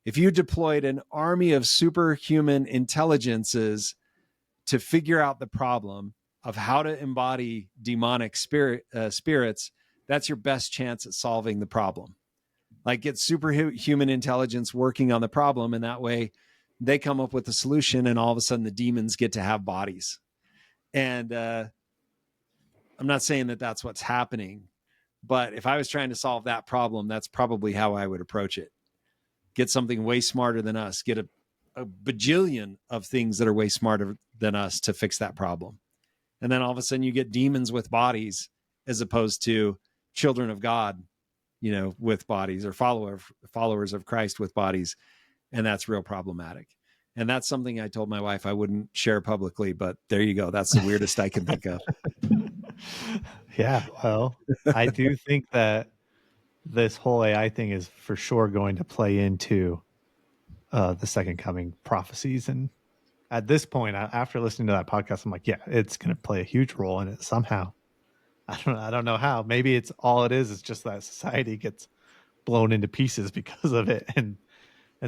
if you deployed an army of superhuman intelligences to figure out the problem of how to embody demonic spirits, that's your best chance at solving the problem. Like, get superhuman intelligence working on the problem, and that way they come up with a solution, and all of a sudden the demons get to have bodies. And I'm not saying that that's what's happening, but if I was trying to solve that problem, that's probably how I would approach it. Get something way smarter than us, get a bajillion of things that are way smarter than us to fix that problem. And then all of a sudden you get demons with bodies as opposed to children of God, with bodies, or followers of Christ with bodies. And that's real problematic. And that's something I told my wife I wouldn't share publicly, but there you go. That's the weirdest I can think of. Yeah, well, I do think that this whole AI thing is for sure going to play into the second coming prophecies. And at this point, after listening to that podcast, I'm like, yeah, it's going to play a huge role in it somehow. I don't know how. Maybe it's all it is just that society gets blown into pieces because of it, and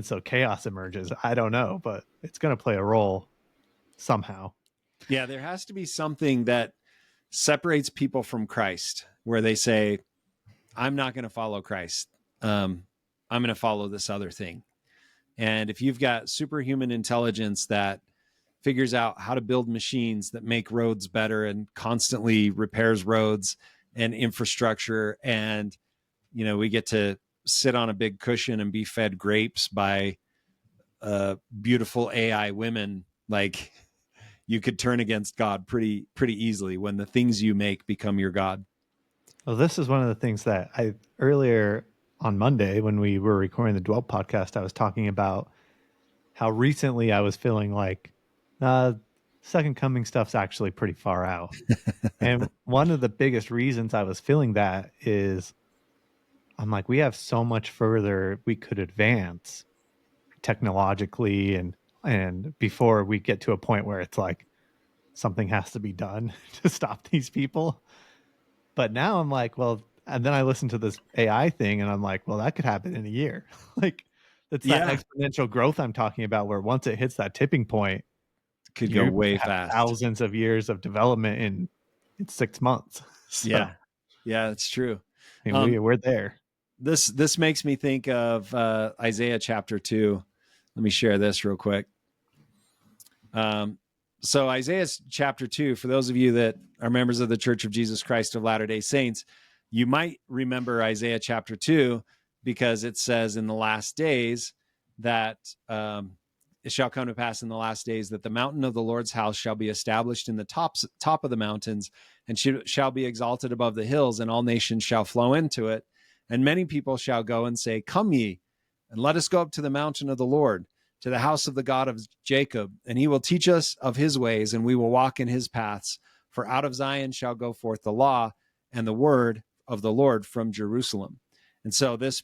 so chaos emerges. I don't know, but it's going to play a role somehow. Yeah, there has to be something that separates people from Christ, where they say, I'm not going to follow Christ. I'm going to follow this other thing. And if you've got superhuman intelligence that figures out how to build machines that make roads better and constantly repairs roads and infrastructure, and we get to sit on a big cushion and be fed grapes by beautiful AI women, like, you could turn against God pretty easily when the things you make become your God. Well, this is one of the things that I earlier on Monday, when we were recording the Dwell podcast, I was talking about how recently I was feeling like second coming stuff's actually pretty far out. And one of the biggest reasons I was feeling that is I'm like, we have so much further we could advance technologically, and before we get to a point where it's like something has to be done to stop these people. But now I'm like, well, and then I listened to this AI thing and I'm like, well, that could happen in a year. Like, it's that exponential growth I'm talking about, where once it hits that tipping point, Could go you way have fast. thousands of years of development in 6 months. So, yeah, it's true. I mean, we're there. This makes me think of Isaiah chapter 2. Let me share this real quick. So Isaiah chapter 2, for those of you that are members of the Church of Jesus Christ of Latter-day Saints, you might remember Isaiah chapter 2 because it says in the last days that it shall come to pass in the last days that the mountain of the Lord's house shall be established in the top of the mountains, and shall be exalted above the hills, and all nations shall flow into it. And many people shall go and say, come ye, and let us go up to the mountain of the Lord, to the house of the God of Jacob, and he will teach us of his ways, and we will walk in his paths. For out of Zion shall go forth the law and the word of the Lord from Jerusalem. And so this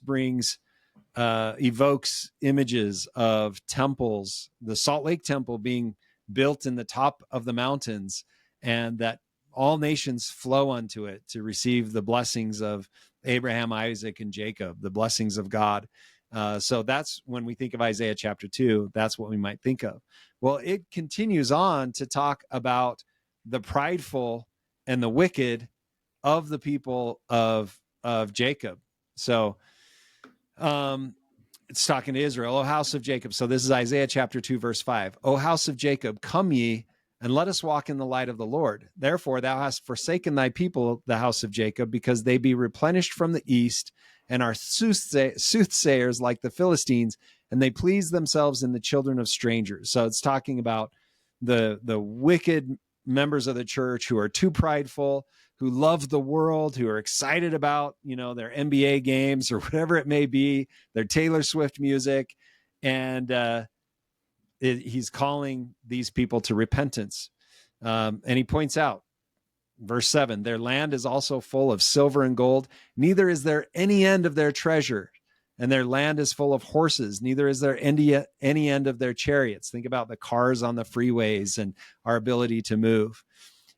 evokes images of temples, the Salt Lake Temple being built in the top of the mountains, and that all nations flow unto it to receive the blessings of Abraham, Isaac, and Jacob, the blessings of God. So that's when we think of Isaiah chapter 2, that's what we might think of. Well, it continues on to talk about the prideful and the wicked of the people of Jacob. So it's talking to Israel, O house of Jacob. So this is Isaiah chapter 2, verse 5. O house of Jacob, come ye, and let us walk in the light of the Lord. Therefore, thou hast forsaken thy people, the house of Jacob, because they be replenished from the east, and are soothsayers like the Philistines, and they please themselves in the children of strangers. So it's talking about the wicked members of the church who are too prideful, who love the world, who are excited about, their NBA games or whatever it may be, their Taylor Swift music. And he's calling these people to repentance. And he points out, verse 7, their land is also full of silver and gold, neither is there any end of their treasure. And their land is full of horses, neither is there any end of their chariots. Think about the cars on the freeways and our ability to move.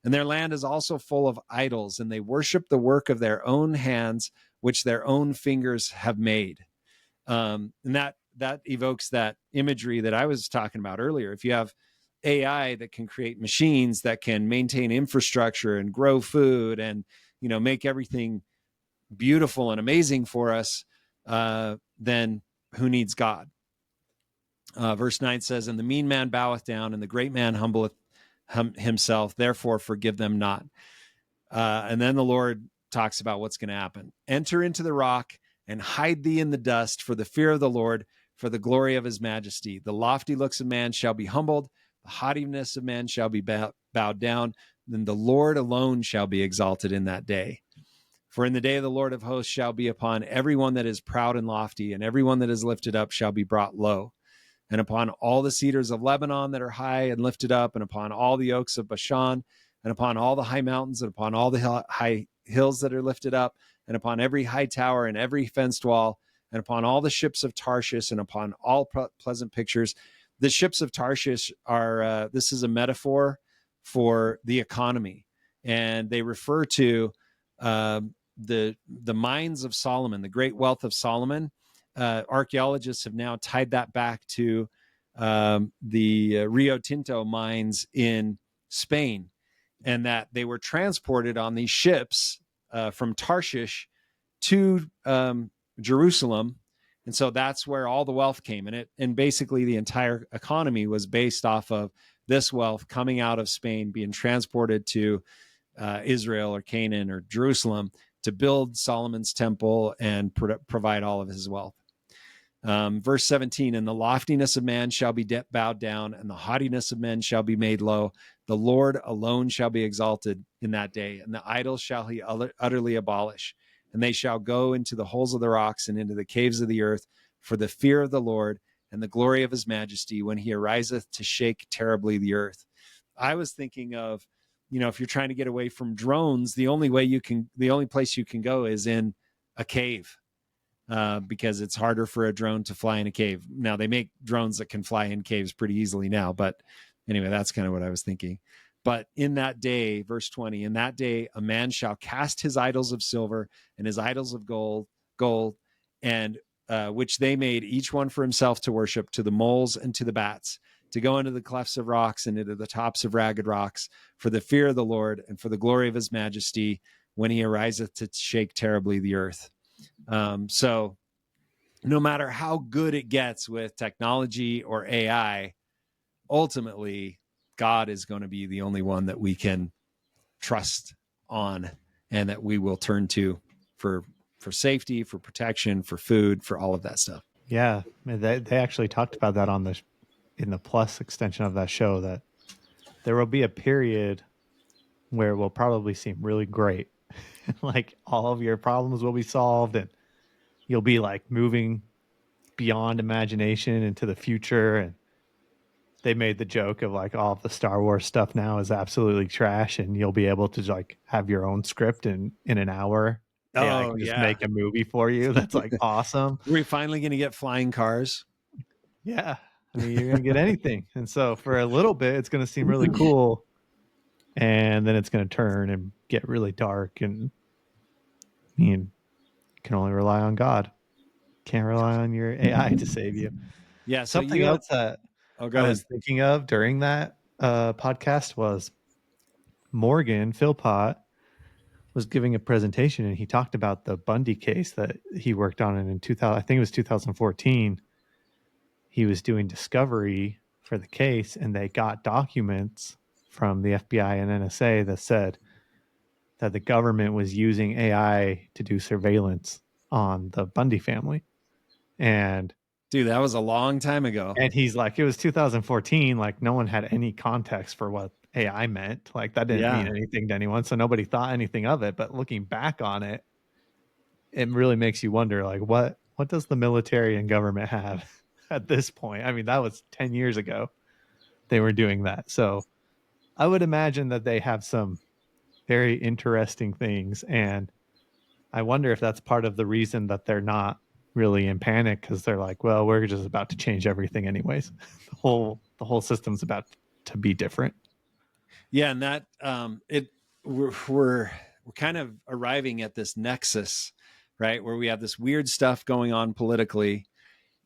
And their land is also full of idols, and they worship the work of their own hands, which their own fingers have made. And that evokes that imagery that I was talking about earlier. If you have AI that can create machines that can maintain infrastructure and grow food and make everything beautiful and amazing for us, then who needs God? Verse 9 says, and the mean man boweth down, and the great man humbleth himself, therefore forgive them not. And then the Lord talks about what's going to happen. Enter into the rock and hide thee in the dust for the fear of the Lord, for the glory of his majesty. The lofty looks of man shall be humbled, the haughtiness of man shall be bowed down, then the Lord alone shall be exalted in that day. For in the day of the Lord of hosts shall be upon everyone that is proud and lofty, and everyone that is lifted up shall be brought low. And upon all the cedars of Lebanon that are high and lifted up, and upon all the oaks of Bashan, and upon all the high mountains, and upon all the high hills that are lifted up, and upon every high tower and every fenced wall, and upon all the ships of Tarshish, and upon all pleasant pictures. The ships of Tarshish are, this is a metaphor for the economy. And they refer to the mines of Solomon, the great wealth of Solomon. Archaeologists have now tied that back to the Rio Tinto mines in Spain, and that they were transported on these ships from Tarshish to Jerusalem. And so that's where all the wealth came in it. And basically the entire economy was based off of this wealth coming out of Spain, being transported to Israel or Canaan or Jerusalem to build Solomon's temple and provide all of his wealth. Verse 17, and the loftiness of man shall be bowed down, and the haughtiness of men shall be made low. The Lord alone shall be exalted in that day, and the idols shall he utterly abolish. And they shall go into the holes of the rocks and into the caves of the earth for the fear of the Lord and the glory of his majesty when he ariseth to shake terribly the earth. I was thinking of, if you're trying to get away from drones, the only place you can go is in a cave. Because it's harder for a drone to fly in a cave. Now, they make drones that can fly in caves pretty easily now, but anyway, that's kind of what I was thinking. But in that day, verse 20, in that day, a man shall cast his idols of silver and his idols of gold, and which they made each one for himself to worship, to the moles and to the bats, to go into the clefts of rocks and into the tops of ragged rocks, for the fear of the Lord and for the glory of his majesty, when he ariseth to shake terribly the earth. So no matter how good it gets with technology or AI, ultimately God is going to be the only one that we can trust on and that we will turn to for safety, for protection, for food, for all of that stuff. Yeah, they actually talked about that in the Plus extension of that show, that there will be a period where it will probably seem really great. Like all of your problems will be solved and you'll be like moving beyond imagination into the future. And they made the joke of like all of the Star Wars stuff now is absolutely trash, and you'll be able to like have your own script in an hour. AI Oh, can just yeah. make a movie for you. That's like awesome. Are we finally going to get flying cars? Yeah. I mean, you're going to get anything. And so for a little bit, it's going to seem really cool. And then it's going to turn and get really dark. And you can only rely on God. Can't rely on your AI to save you. Yeah. So Something you had, else that go I ahead. was thinking of during that podcast was Morgan Philpott was giving a presentation, and he talked about the Bundy case that he worked on, and in 2000, I think it was 2014, he was doing discovery for the case, and they got documents from the FBI and NSA that said that the government was using AI to do surveillance on the Bundy family. And Dude, that was a long time ago. he's like, it was 2014, like no one had any context for what AI meant. Like that didn't mean Yeah. anything to anyone, so nobody thought anything of it. But looking back on it, it really makes you wonder, like what does the military and government have at this point? I mean, that was 10 years ago they were doing that. So I would imagine that they have some very interesting things, and I wonder if that's part of the reason that they're not really in panic, because they're like, well, we're just about to change everything anyways. The whole system's about to be different. Yeah, and that we're kind of arriving at this nexus, right, where we have this weird stuff going on politically,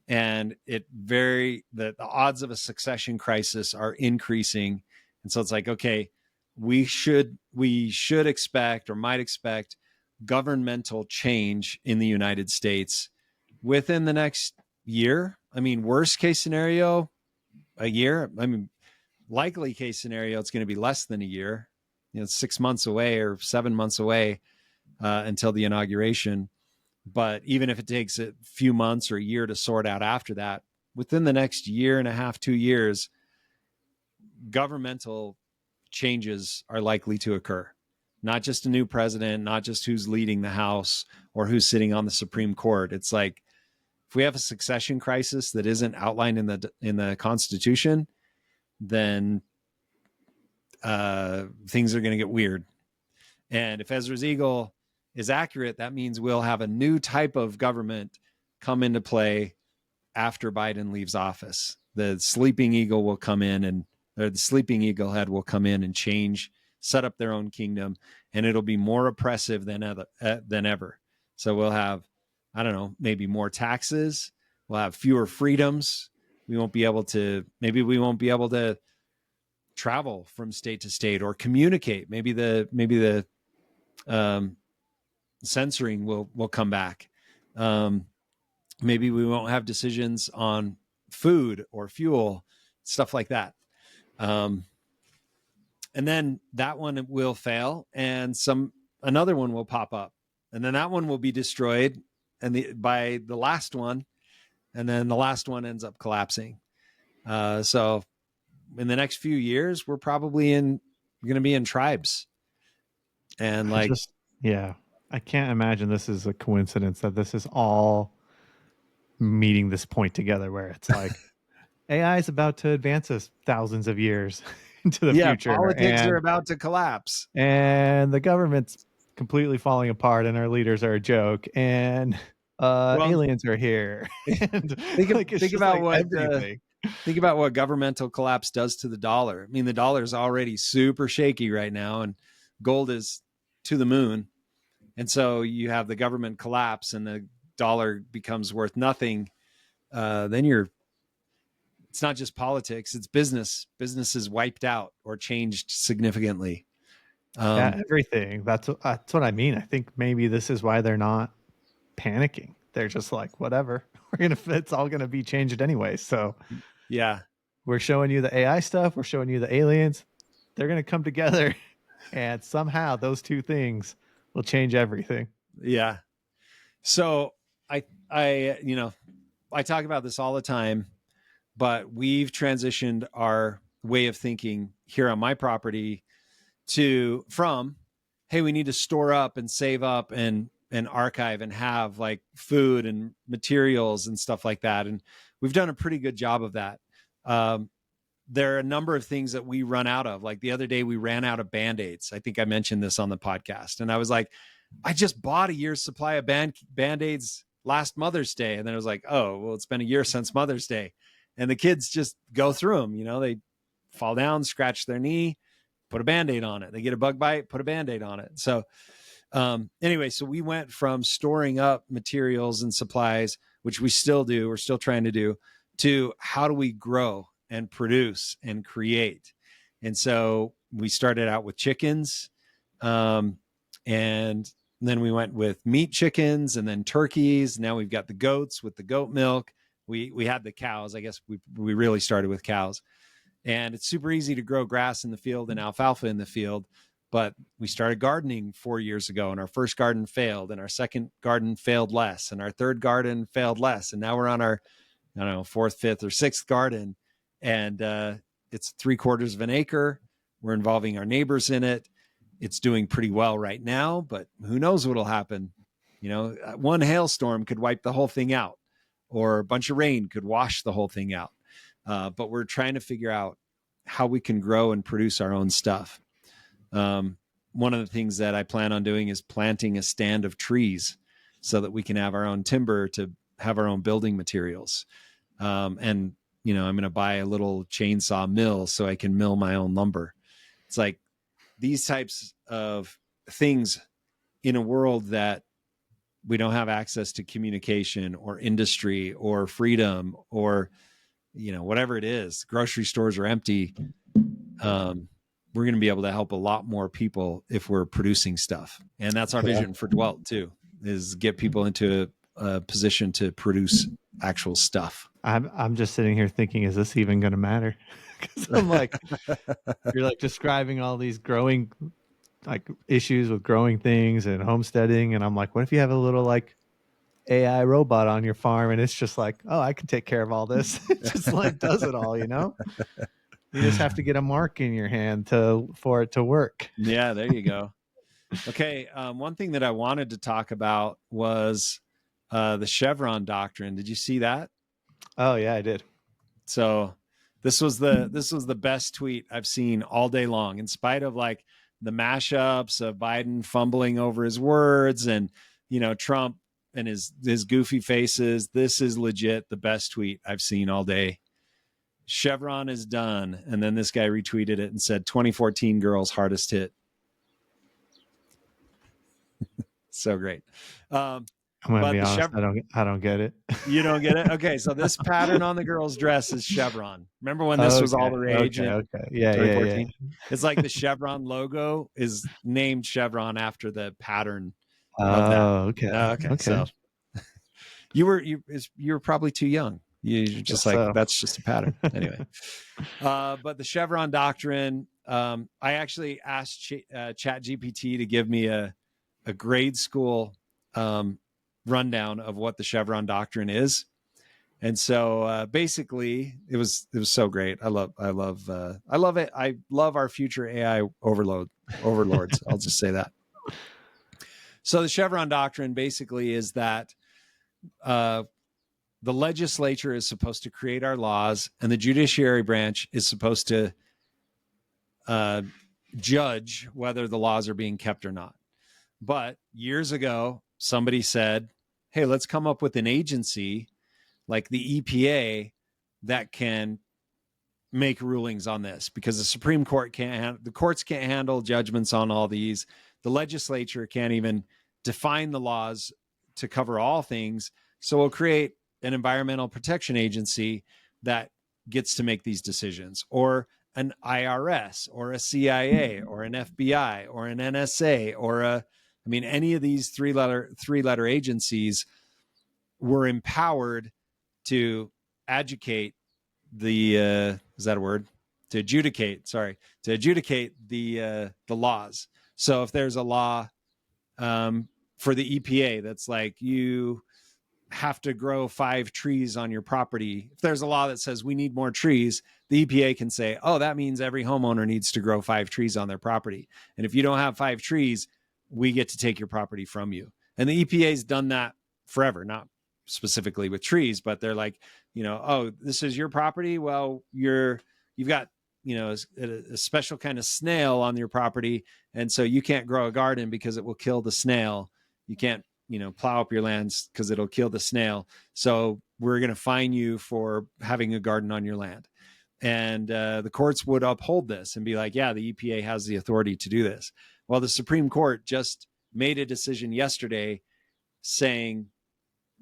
and the odds of a succession crisis are increasing, and so it's like, okay, we should expect or might expect governmental change in the United States within the next year. I mean, worst case scenario, a year. I mean, likely case scenario, it's going to be less than a year. 6 months away or 7 months away until the inauguration. But even if it takes a few months or a year to sort out after that, within the next year and a half, 2 years, governmental changes are likely to occur. Not just a new president, not just who's leading the House or who's sitting on the Supreme Court. It's like, if we have a succession crisis that isn't outlined in the Constitution, then things are going to get weird. And if Ezra's Eagle is accurate, that means we'll have a new type of government come into play after Biden leaves office. The sleeping eagle will come in, or the sleeping eagle head will come in and change, set up their own kingdom, and it'll be more oppressive than ever. So we'll have, I don't know, maybe more taxes. We'll have fewer freedoms. We won't be able to travel from state to state or communicate. Maybe the censoring will come back. Maybe we won't have decisions on food or fuel, stuff like that. And then that one will fail, and another one will pop up, and then that one will be destroyed, and by the last one, and then the last one ends up collapsing. So in the next few years, we're probably going to be in tribes, and like, Yeah, I can't imagine this is a coincidence that this is all meeting this point together, where it's like AI is about to advance us thousands of years into the future, politics are about to collapse, and the government's completely falling apart, and our leaders are a joke, and aliens are here. And think about what everything. Think about what governmental collapse does to the dollar. I mean, the dollar is already super shaky right now, and gold is to the moon. And so you have the government collapse and the dollar becomes worth nothing. Then it's not just politics, it's business. Business is wiped out or changed significantly. Yeah, everything. That's what I mean. I think maybe this is why they're not panicking. They're just like, whatever. It's all gonna be changed anyway. So yeah, we're showing you the AI stuff. We're showing you the aliens. They're gonna come together, and somehow those two things will change everything. yeah. So I talk about this all the time, but we've transitioned our way of thinking here on my property from, hey, we need to store up and save up and archive and have like food and materials and stuff like that. And we've done a pretty good job of that. There are a number of things that we run out of. Like the other day, we ran out of Band-Aids. I think I mentioned this on the podcast. And I was like, I just bought a year's supply of Band-Aids last Mother's Day. And then I was like, oh, well, it's been a year since Mother's Day. And the kids just go through them. They fall down, scratch their knee, put a Band-Aid on it. They get a bug bite, put a Band-Aid on it. So anyway, so we went from storing up materials and supplies, which we still do, we're still trying to do, to how do we grow and produce and create. And so we started out with chickens. And then we went with meat chickens and then turkeys. Now we've got the goats with the goat milk. We had the cows. I guess we really started with cows. And it's super easy to grow grass in the field and alfalfa in the field. But we started gardening 4 years ago, and our first garden failed, and our second garden failed less, and our third garden failed less. And now we're on our, I don't know, fourth, fifth, or sixth garden. And it's 3/4 of an acre. We're involving our neighbors in it. It's doing pretty well right now, but who knows what'll happen. You know, one hailstorm could wipe the whole thing out, or a bunch of rain could wash the whole thing out. But we're trying to figure out how we can grow and produce our own stuff. One of the things that I plan on doing is planting a stand of trees so that we can have our own timber to have our own building materials. And, you know, I'm going to buy a little chainsaw mill so I can mill my own lumber. It's like these types of things in a world that we don't have access to communication or industry or freedom or, you know, whatever it is. Grocery stores are empty. We're going to be able to help a lot more people if we're producing stuff. And that's our vision for Dwelt too, is get people into a position to produce actual stuff. I'm just sitting here thinking, is this even going to matter? Because I'm like, you're like describing all these growing like issues with growing things and homesteading, and I'm like, what if you have a little like AI robot on your farm and it's just like, oh, I can take care of all this. It just like does it all, you know? You just have to get a mark in your hand for it to work. Yeah, there you go. Okay, one thing that I wanted to talk about was the Chevron doctrine. Did you see that? Oh yeah, I did. So this was the best tweet I've seen all day long, in spite of like the mashups of Biden fumbling over his words and, you know, Trump and his goofy faces. This is legit the best tweet I've seen all day. Chevron is done. And then this guy retweeted it and said 2014 girls hardest hit. So great. I'm gonna be honest. I don't get it. You don't get it? Okay, so this pattern on the girl's dress is Chevron. Remember when this was all the rage? Okay. Yeah. It's like the Chevron logo is named Chevron after the pattern of that. Oh, okay. Okay. So you were probably too young. You're just like, so. That's just a pattern. Anyway. But the Chevron doctrine, I actually asked ChatGPT to give me a grade school rundown of what the Chevron doctrine is. And so basically it was so great. I love it. I love our future AI overlords. I'll just say that. So the Chevron doctrine basically is that the legislature is supposed to create our laws, and the judiciary branch is supposed to judge whether the laws are being kept or not. But years ago, somebody said, hey, let's come up with an agency like the EPA that can make rulings on this, because the Supreme Court the courts can't handle judgments on all these. The legislature can't even define the laws to cover all things. So we'll create an environmental protection agency that gets to make these decisions, or an IRS or a CIA or an FBI or an NSA or any of these three letter agencies were empowered to adjudicate the to adjudicate the laws. So if there's a law for the EPA that's like, you have to grow 5 trees on your property, if there's a law that says we need more trees, the EPA can say, oh, that means every homeowner needs to grow 5 trees on their property. And if you don't have 5 trees, we get to take your property from you. And the EPA's done that forever, not specifically with trees, but they're like, oh, this is your property. Well, you've got, a special kind of snail on your property. And so you can't grow a garden because it will kill the snail. You can't, plow up your lands because it'll kill the snail. So we're going to fine you for having a garden on your land. And the courts would uphold this and be like, yeah, the EPA has the authority to do this. Well, the Supreme Court just made a decision yesterday saying,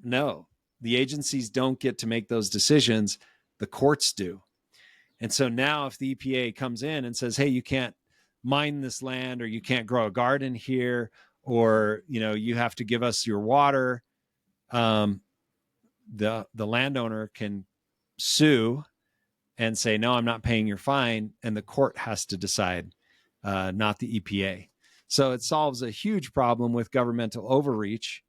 no, the agencies don't get to make those decisions. The courts do. And so now if the EPA comes in and says, hey, you can't mine this land, or you can't grow a garden here, or, you have to give us your water, the landowner can sue and say, no, I'm not paying your fine. And the court has to decide, not the EPA. So it solves a huge problem with governmental overreach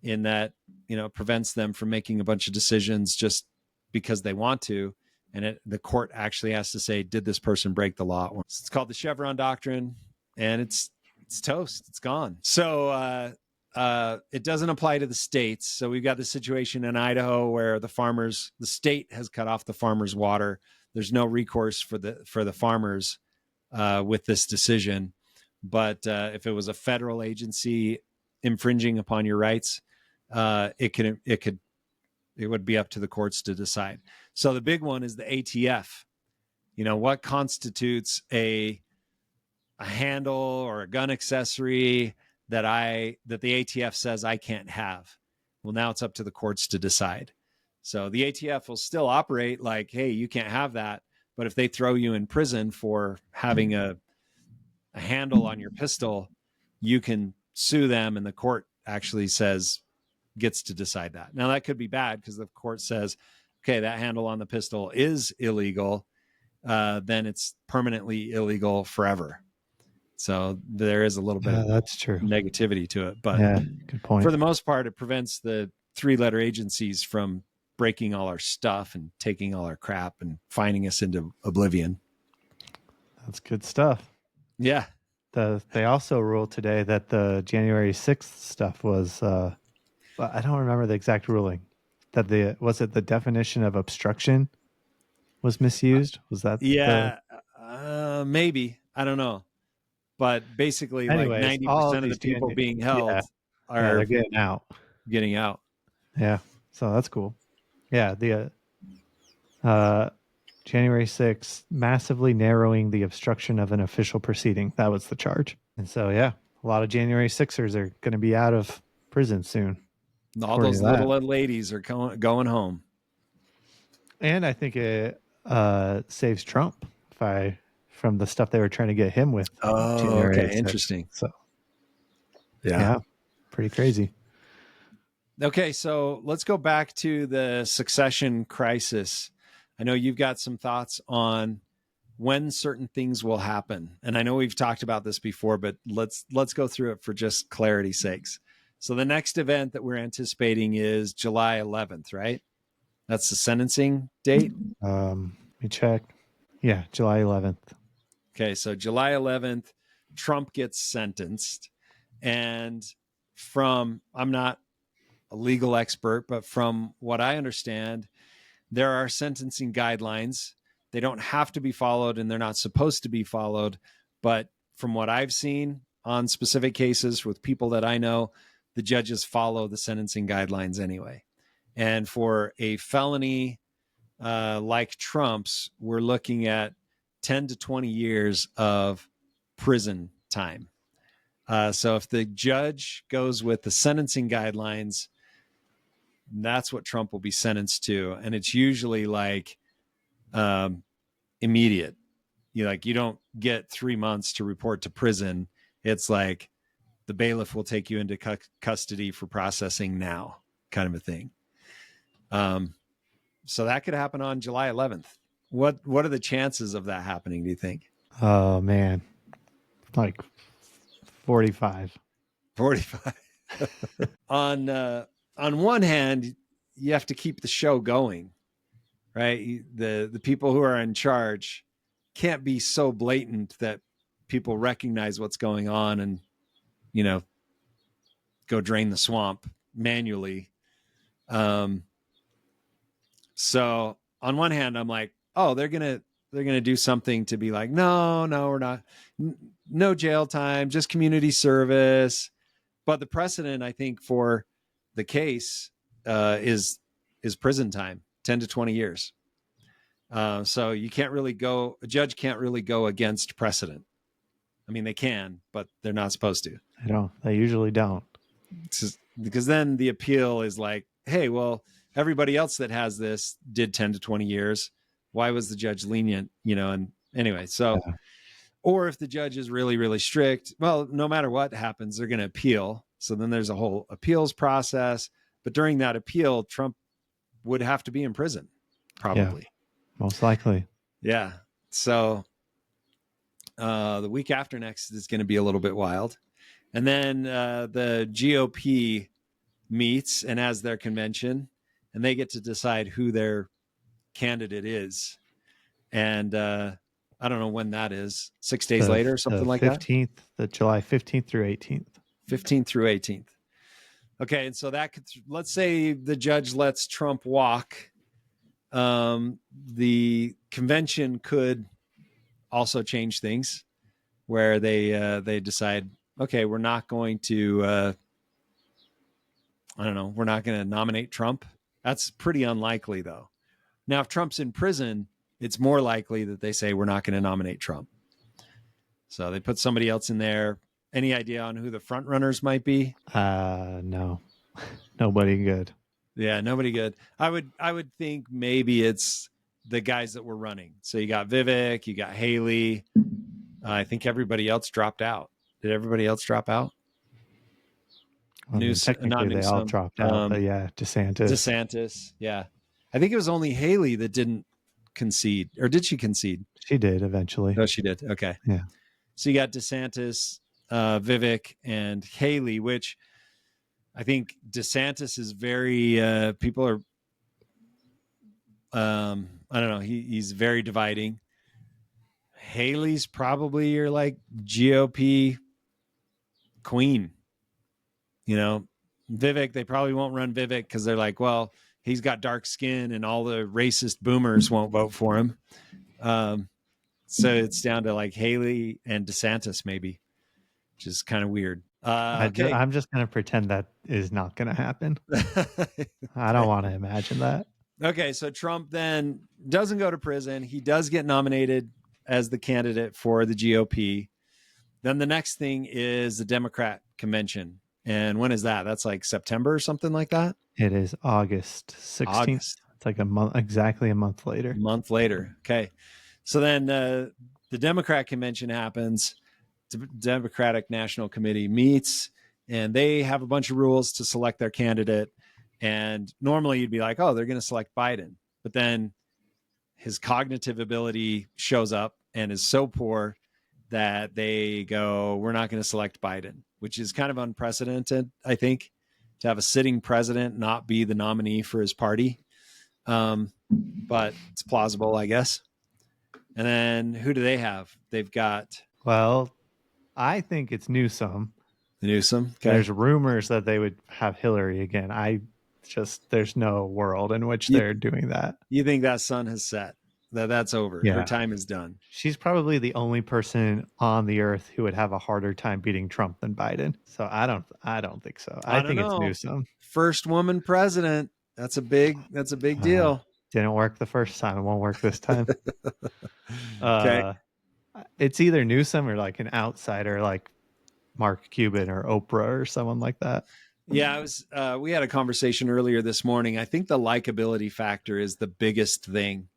in that, it prevents them from making a bunch of decisions just because they want to. And the court actually has to say, did this person break the law? It's called the Chevron doctrine, and it's toast. It's gone. So it doesn't apply to the states. So we've got the situation in Idaho where the state has cut off the farmers' water. There's no recourse for the farmers with this decision. But if it was a federal agency infringing upon your rights, it would be up to the courts to decide. So the big one is the ATF. What constitutes a handle or a gun accessory that the ATF says I can't have? Well, now it's up to the courts to decide. So the ATF will still operate like, hey, you can't have that. But if they throw you in prison for having a handle on your pistol, you can sue them, and the court actually gets to decide that. Now that could be bad because the court says, okay, that handle on the pistol is illegal. Then it's permanently illegal forever. So there is a little bit of that's true negativity to it, but good point. For the most part, it prevents the 3-letter agencies from breaking all our stuff and taking all our crap and fining us into oblivion. That's good stuff. Yeah. They also ruled today that the January 6th stuff was, I don't remember the exact ruling, that was it the definition of obstruction was misused? Was that? Yeah, maybe. I don't know. But basically, anyways, like 90% of the people being held are they're getting out. Getting out. Yeah. So that's cool. Yeah. The January 6th, massively narrowing the obstruction of an official proceeding. That was the charge. And so, yeah, a lot of January 6ers are going to be out of prison soon. All those little ladies are going home. And I think it saves Trump from the stuff they were trying to get him with. Oh, January okay. 6th. Interesting. So, yeah, pretty crazy. Okay, so let's go back to the succession crisis. I know you've got some thoughts on when certain things will happen. And I know we've talked about this before, but let's go through it for just clarity's sakes. So the next event that we're anticipating is July 11th, right? That's the sentencing date? Let me check. Yeah, July 11th. Okay, so July 11th, Trump gets sentenced. And I'm not a legal expert, but from what I understand, there are sentencing guidelines. They don't have to be followed, and they're not supposed to be followed. But from what I've seen on specific cases with people that I know, the judges follow the sentencing guidelines anyway. And for a felony like Trump's, we're looking at 10 to 20 years of prison time. So if the judge goes with the sentencing guidelines, that's what Trump will be sentenced to. And it's usually like immediate. You don't get 3 months to report to prison. It's like the bailiff will take you into custody for processing now, kind of a thing. So that could happen on July 11th. What are the chances of that happening, do you think? Oh, man. Like 45. 45. On one hand, you have to keep the show going, right? The people who are in charge can't be so blatant that people recognize what's going on and, go drain the swamp manually. So on one hand, I'm like, oh, they're going to do something to be like, no, we're not. No jail time, just community service. But the precedent, I think, for the case is prison time, 10 to 20 years. So a judge can't really go against precedent. I mean, they can, but they're not supposed to. They usually don't. Because then the appeal is like, hey, well, everybody else that has this did 10 to 20 years. Why was the judge lenient? And anyway, so Or if the judge is really, really strict, well, no matter what happens, they're going to appeal. So then there's a whole appeals process. But during that appeal, Trump would have to be in prison, Yeah, probably. most likely. Yeah. So the week after next is going to be a little bit wild. And then the GOP meets and has their convention, and they get to decide who their candidate is. And I don't know when that is, 6 days later or something like that. 15th, the July 15th through 18th. 15th through 18th. Okay, and so that could, let's say the judge lets Trump walk. The convention could also change things, where they decide, okay, we're not going to, I don't know, we're not going to nominate Trump. That's pretty unlikely, though. Now, if Trump's in prison, it's more likely that they say we're not going to nominate Trump. So they put somebody else in there. Any idea on who the front runners might be? No, nobody good. Yeah, nobody good. I would think maybe it's the guys that were running. So you got Vivek, you got Haley. I think everybody else dropped out. Did everybody else drop out? I mean, technically, they all dropped out, but yeah, DeSantis. Yeah. I think it was only Haley that didn't concede. Or did she concede? She did eventually. Oh, she did. Okay. Yeah. So you got DeSantis, Vivek, and Haley, which I think DeSantis is very, people are, I don't know, he's very dividing. Haley's probably your like GOP queen. You know, Vivek, they probably won't run Vivek because they're like, well, he's got dark skin and all the racist boomers won't vote for him. So it's down to like Haley and DeSantis maybe, which is kind of weird. Okay. I'm just going to pretend that is not going to happen. I don't want to imagine that. Okay, so Trump then doesn't go to prison. He does get nominated as the candidate for the GOP. Then the next thing is the Democrat convention. And when is that? That's like September or something like that? It is August 16th. August. It's like exactly a month later. A month later. Okay. So then the Democrat convention happens. The Democratic National Committee meets, and they have a bunch of rules to select their candidate. And normally you'd be like, oh, they're going to select Biden. But then his cognitive ability shows up and is so poor that they go, we're not going to select Biden, which is kind of unprecedented, I think, to have a sitting president not be the nominee for his party. But it's plausible, I guess. And then who do they have? They've got... Well, I think it's Newsom. Newsom. Okay. There's rumors that they would have Hillary again. There's no world in which they're doing that. You think that sun has set? That's over. Yeah. Her time is done. She's probably the only person on the earth who would have a harder time beating Trump than Biden. So I don't think so. I think it's Newsom. First woman president. That's a big deal. Didn't work the first time. It won't work this time. Okay. It's either Newsom or like an outsider like Mark Cuban or Oprah or someone like that. Yeah, we had a conversation earlier this morning. I think the likability factor is the biggest thing.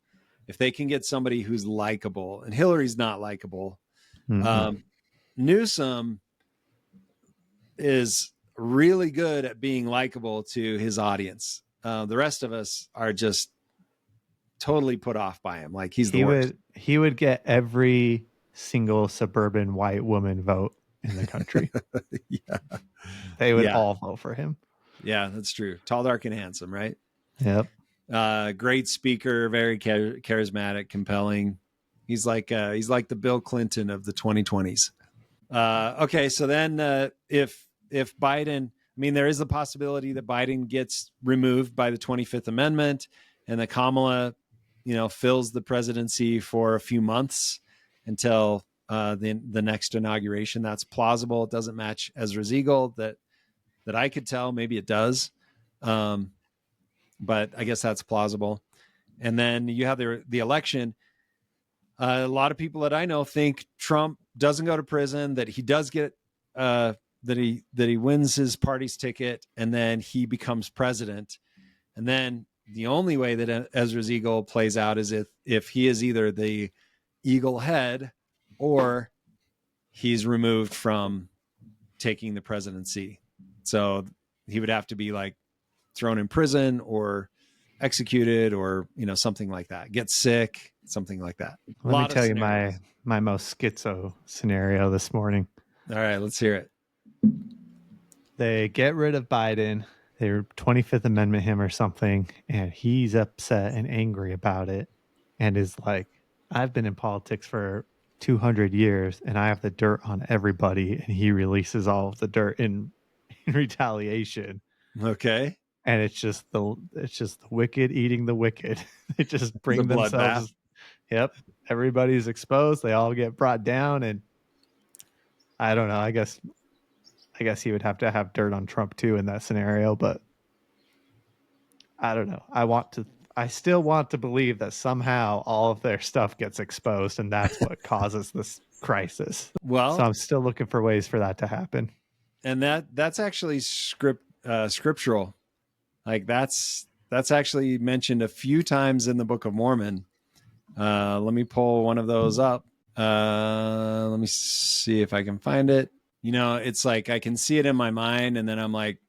If they can get somebody who's likable, and Hillary's not likable, Newsom is really good at being likable to his audience. The rest of us are just totally put off by him. Like he's the worst. He would get every single suburban white woman vote in the country. Yeah. They would all vote for him. Yeah, that's true. Tall, dark, and handsome, right? Yep. Great speaker, very charismatic, compelling. He's like the Bill Clinton of the 2020s. Okay, so then if Biden, I mean, there is the possibility that Biden gets removed by the 25th Amendment, and that Kamala, fills the presidency for a few months until the next inauguration. That's plausible. It doesn't match Ezra's eagle that I could tell. Maybe it does. But I guess that's plausible. And then you have the election. A lot of people that I know think Trump doesn't go to prison, that he does get that he wins his party's ticket, and then he becomes president. And then the only way that Ezra's eagle plays out is if he is either the eagle head or he's removed from taking the presidency. So he would have to be like thrown in prison or executed or, something like that. Get sick, something like that. A Let me lot of tell you scenarios. my most schizo scenario this morning. All right, let's hear it. They get rid of Biden. Their 25th Amendment him or something, and he's upset and angry about it, and is like, "I've been in politics for 200 years, and I have the dirt on everybody." And he releases all of the dirt in retaliation, Okay. and it's just the wicked eating the wicked. They just The bring bloodbath. themselves. Yep, everybody's exposed. They all get brought down, and I don't know. I guess he would have to have dirt on Trump too in that scenario, but I don't know. I still want to believe that somehow all of their stuff gets exposed and that's what causes this crisis. So Well, I'm still looking for ways for that to happen. and that's actually scriptural. Like that's actually mentioned a few times in the Book of Mormon. Let me pull one of those up. Let me see if I can find it. It's like I can see it in my mind, and then I'm like,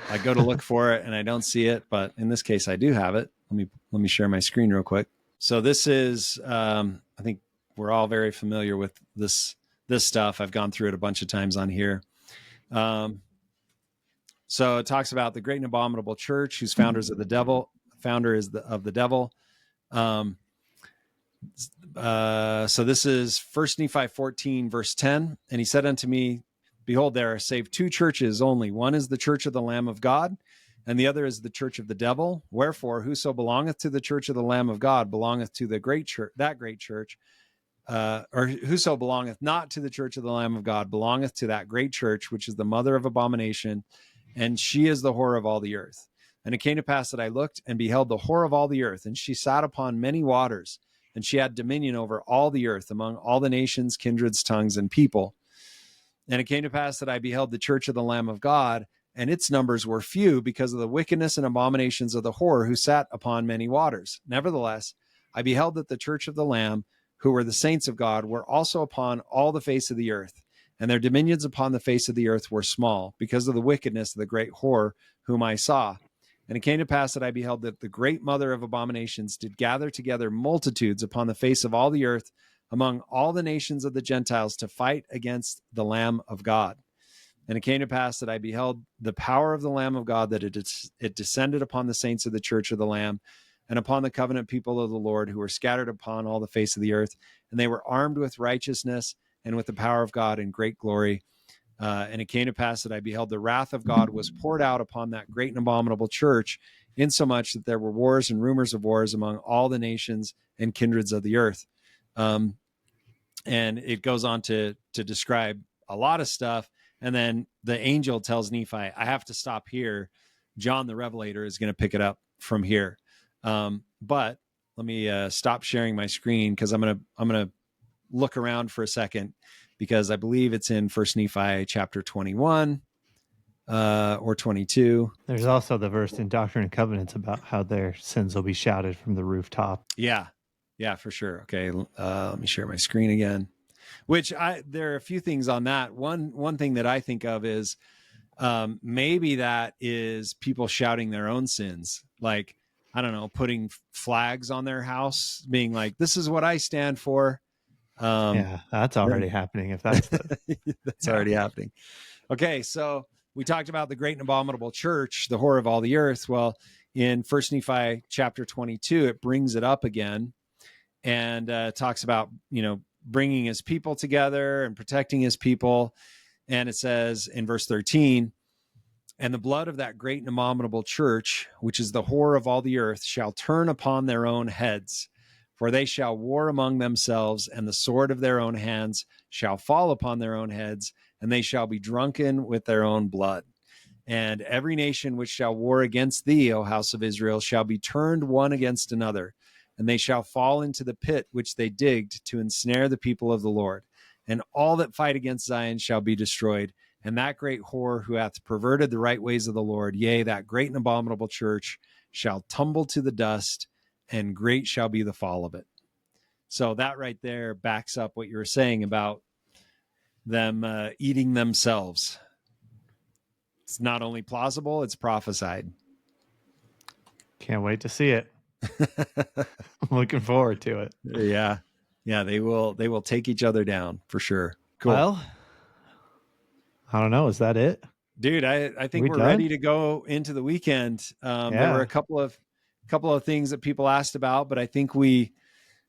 I go to look for it, and I don't see it. But in this case, I do have it. Let me share my screen real quick. So this is, I think we're all very familiar with this stuff. I've gone through it a bunch of times on here. So it talks about the great and abominable church, whose founder is of the devil. So this is 1 Nephi 14, verse 10. And he said unto me, behold, there are save two churches only. One is the church of the Lamb of God, and the other is the church of the devil. Wherefore, whoso belongeth to the church of the Lamb of God belongeth to the great church, that great church. Or whoso belongeth not to the church of the Lamb of God belongeth to that great church, which is the mother of abomination, and she is the whore of all the earth. And it came to pass that I looked and beheld the whore of all the earth, and she sat upon many waters, and she had dominion over all the earth, among all the nations, kindreds, tongues, and people. And it came to pass that I beheld the church of the Lamb of God, and its numbers were few because of the wickedness and abominations of the whore who sat upon many waters. Nevertheless, I beheld that the church of the Lamb, who were the saints of God, were also upon all the face of the earth, and their dominions upon the face of the earth were small, because of the wickedness of the great whore whom I saw. And it came to pass that I beheld that the great mother of abominations did gather together multitudes upon the face of all the earth, among all the nations of the Gentiles, to fight against the Lamb of God. And it came to pass that I beheld the power of the Lamb of God, that it descended upon the saints of the church of the Lamb, and upon the covenant people of the Lord, who were scattered upon all the face of the earth. And they were armed with righteousness and with the power of God in great glory. And it came to pass that I beheld the wrath of God was poured out upon that great and abominable church, insomuch that there were wars and rumors of wars among all the nations and kindreds of the earth. And it goes on to describe a lot of stuff. And then the angel tells Nephi, I have to stop here. John the Revelator is going to pick it up from here. But let me stop sharing my screen, because I'm gonna look around for a second, because I believe it's in 1 Nephi chapter 21 or 22. There's also the verse in Doctrine and Covenants about how their sins will be shouted from the rooftop. Yeah, for sure. Okay, let me share my screen again. There are a few things on that. One thing that I think of is maybe that is people shouting their own sins, like, I don't know, putting flags on their house, being like, "This is what I stand for." Yeah, that's already happening. If that's that's already happening. Okay, so we talked about the great and abominable church, the whore of all the earth. Well, in 1 Nephi chapter 22, it brings it up again, and talks about, bringing his people together and protecting his people. And it says in verse 13, and the blood of that great and abominable church, which is the whore of all the earth, shall turn upon their own heads, for they shall war among themselves, and the sword of their own hands shall fall upon their own heads, and they shall be drunken with their own blood. And every nation which shall war against thee, O house of Israel, shall be turned one against another, and they shall fall into the pit which they digged to ensnare the people of the Lord. And all that fight against Zion shall be destroyed. And that great whore who hath perverted the right ways of the Lord, yea, that great and abominable church, shall tumble to the dust, and great shall be the fall of it. So that right there backs up what you were saying about them eating themselves. It's not only plausible, it's prophesied. Can't wait to see it. I'm looking forward to it. Yeah. Yeah, they will take each other down for sure. Cool. Well, I don't know. Is that it? Dude, I think We we're done? ready to go into the weekend. There were Yeah. a couple of things that people asked about, but I think we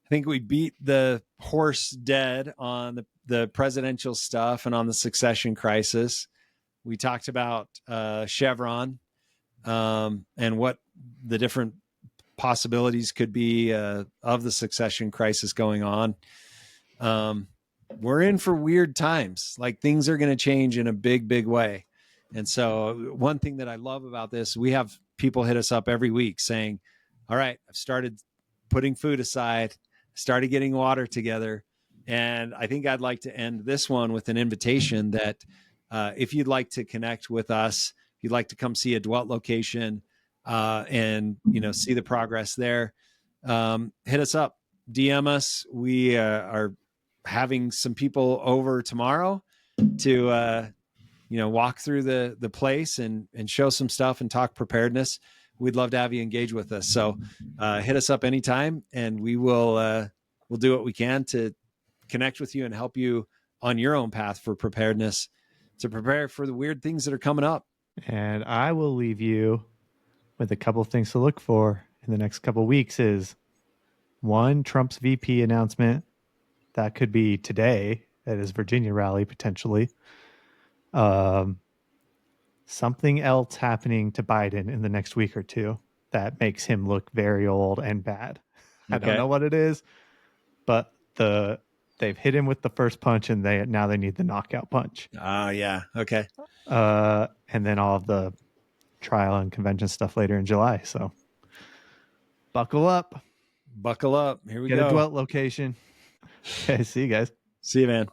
beat the horse dead on the presidential stuff and on the succession crisis. We talked about Chevron and what the different possibilities could be of the succession crisis going on. We're in for weird times. Like things are going to change in a big, big way. And so one thing that I love about this, we have people hit us up every week saying, all right, I've started putting food aside, started getting water together. And I think I'd like to end this one with an invitation that if you'd like to connect with us, if you'd like to come see a Dwelt location and, see the progress there, hit us up, DM us. We are having some people over tomorrow to walk through the place and show some stuff and talk preparedness. We'd love to have you engage with us. So hit us up anytime, and we'll do what we can to connect with you and help you on your own path for preparedness, to prepare for the weird things that are coming up. And I will leave you with a couple of things to look for in the next couple of weeks. Is one, Trump's VP announcement. That could be today at his Virginia rally, potentially. Something else happening to Biden in the next week or two that makes him look very old and bad. I don't know what it is, but they've hit him with the first punch, and now they need the knockout punch. Oh yeah. Okay. And then all of the trial and convention stuff later in July. So buckle up. Buckle up. Here we Get go. a Dwelt location. Okay, see you guys. See you, man.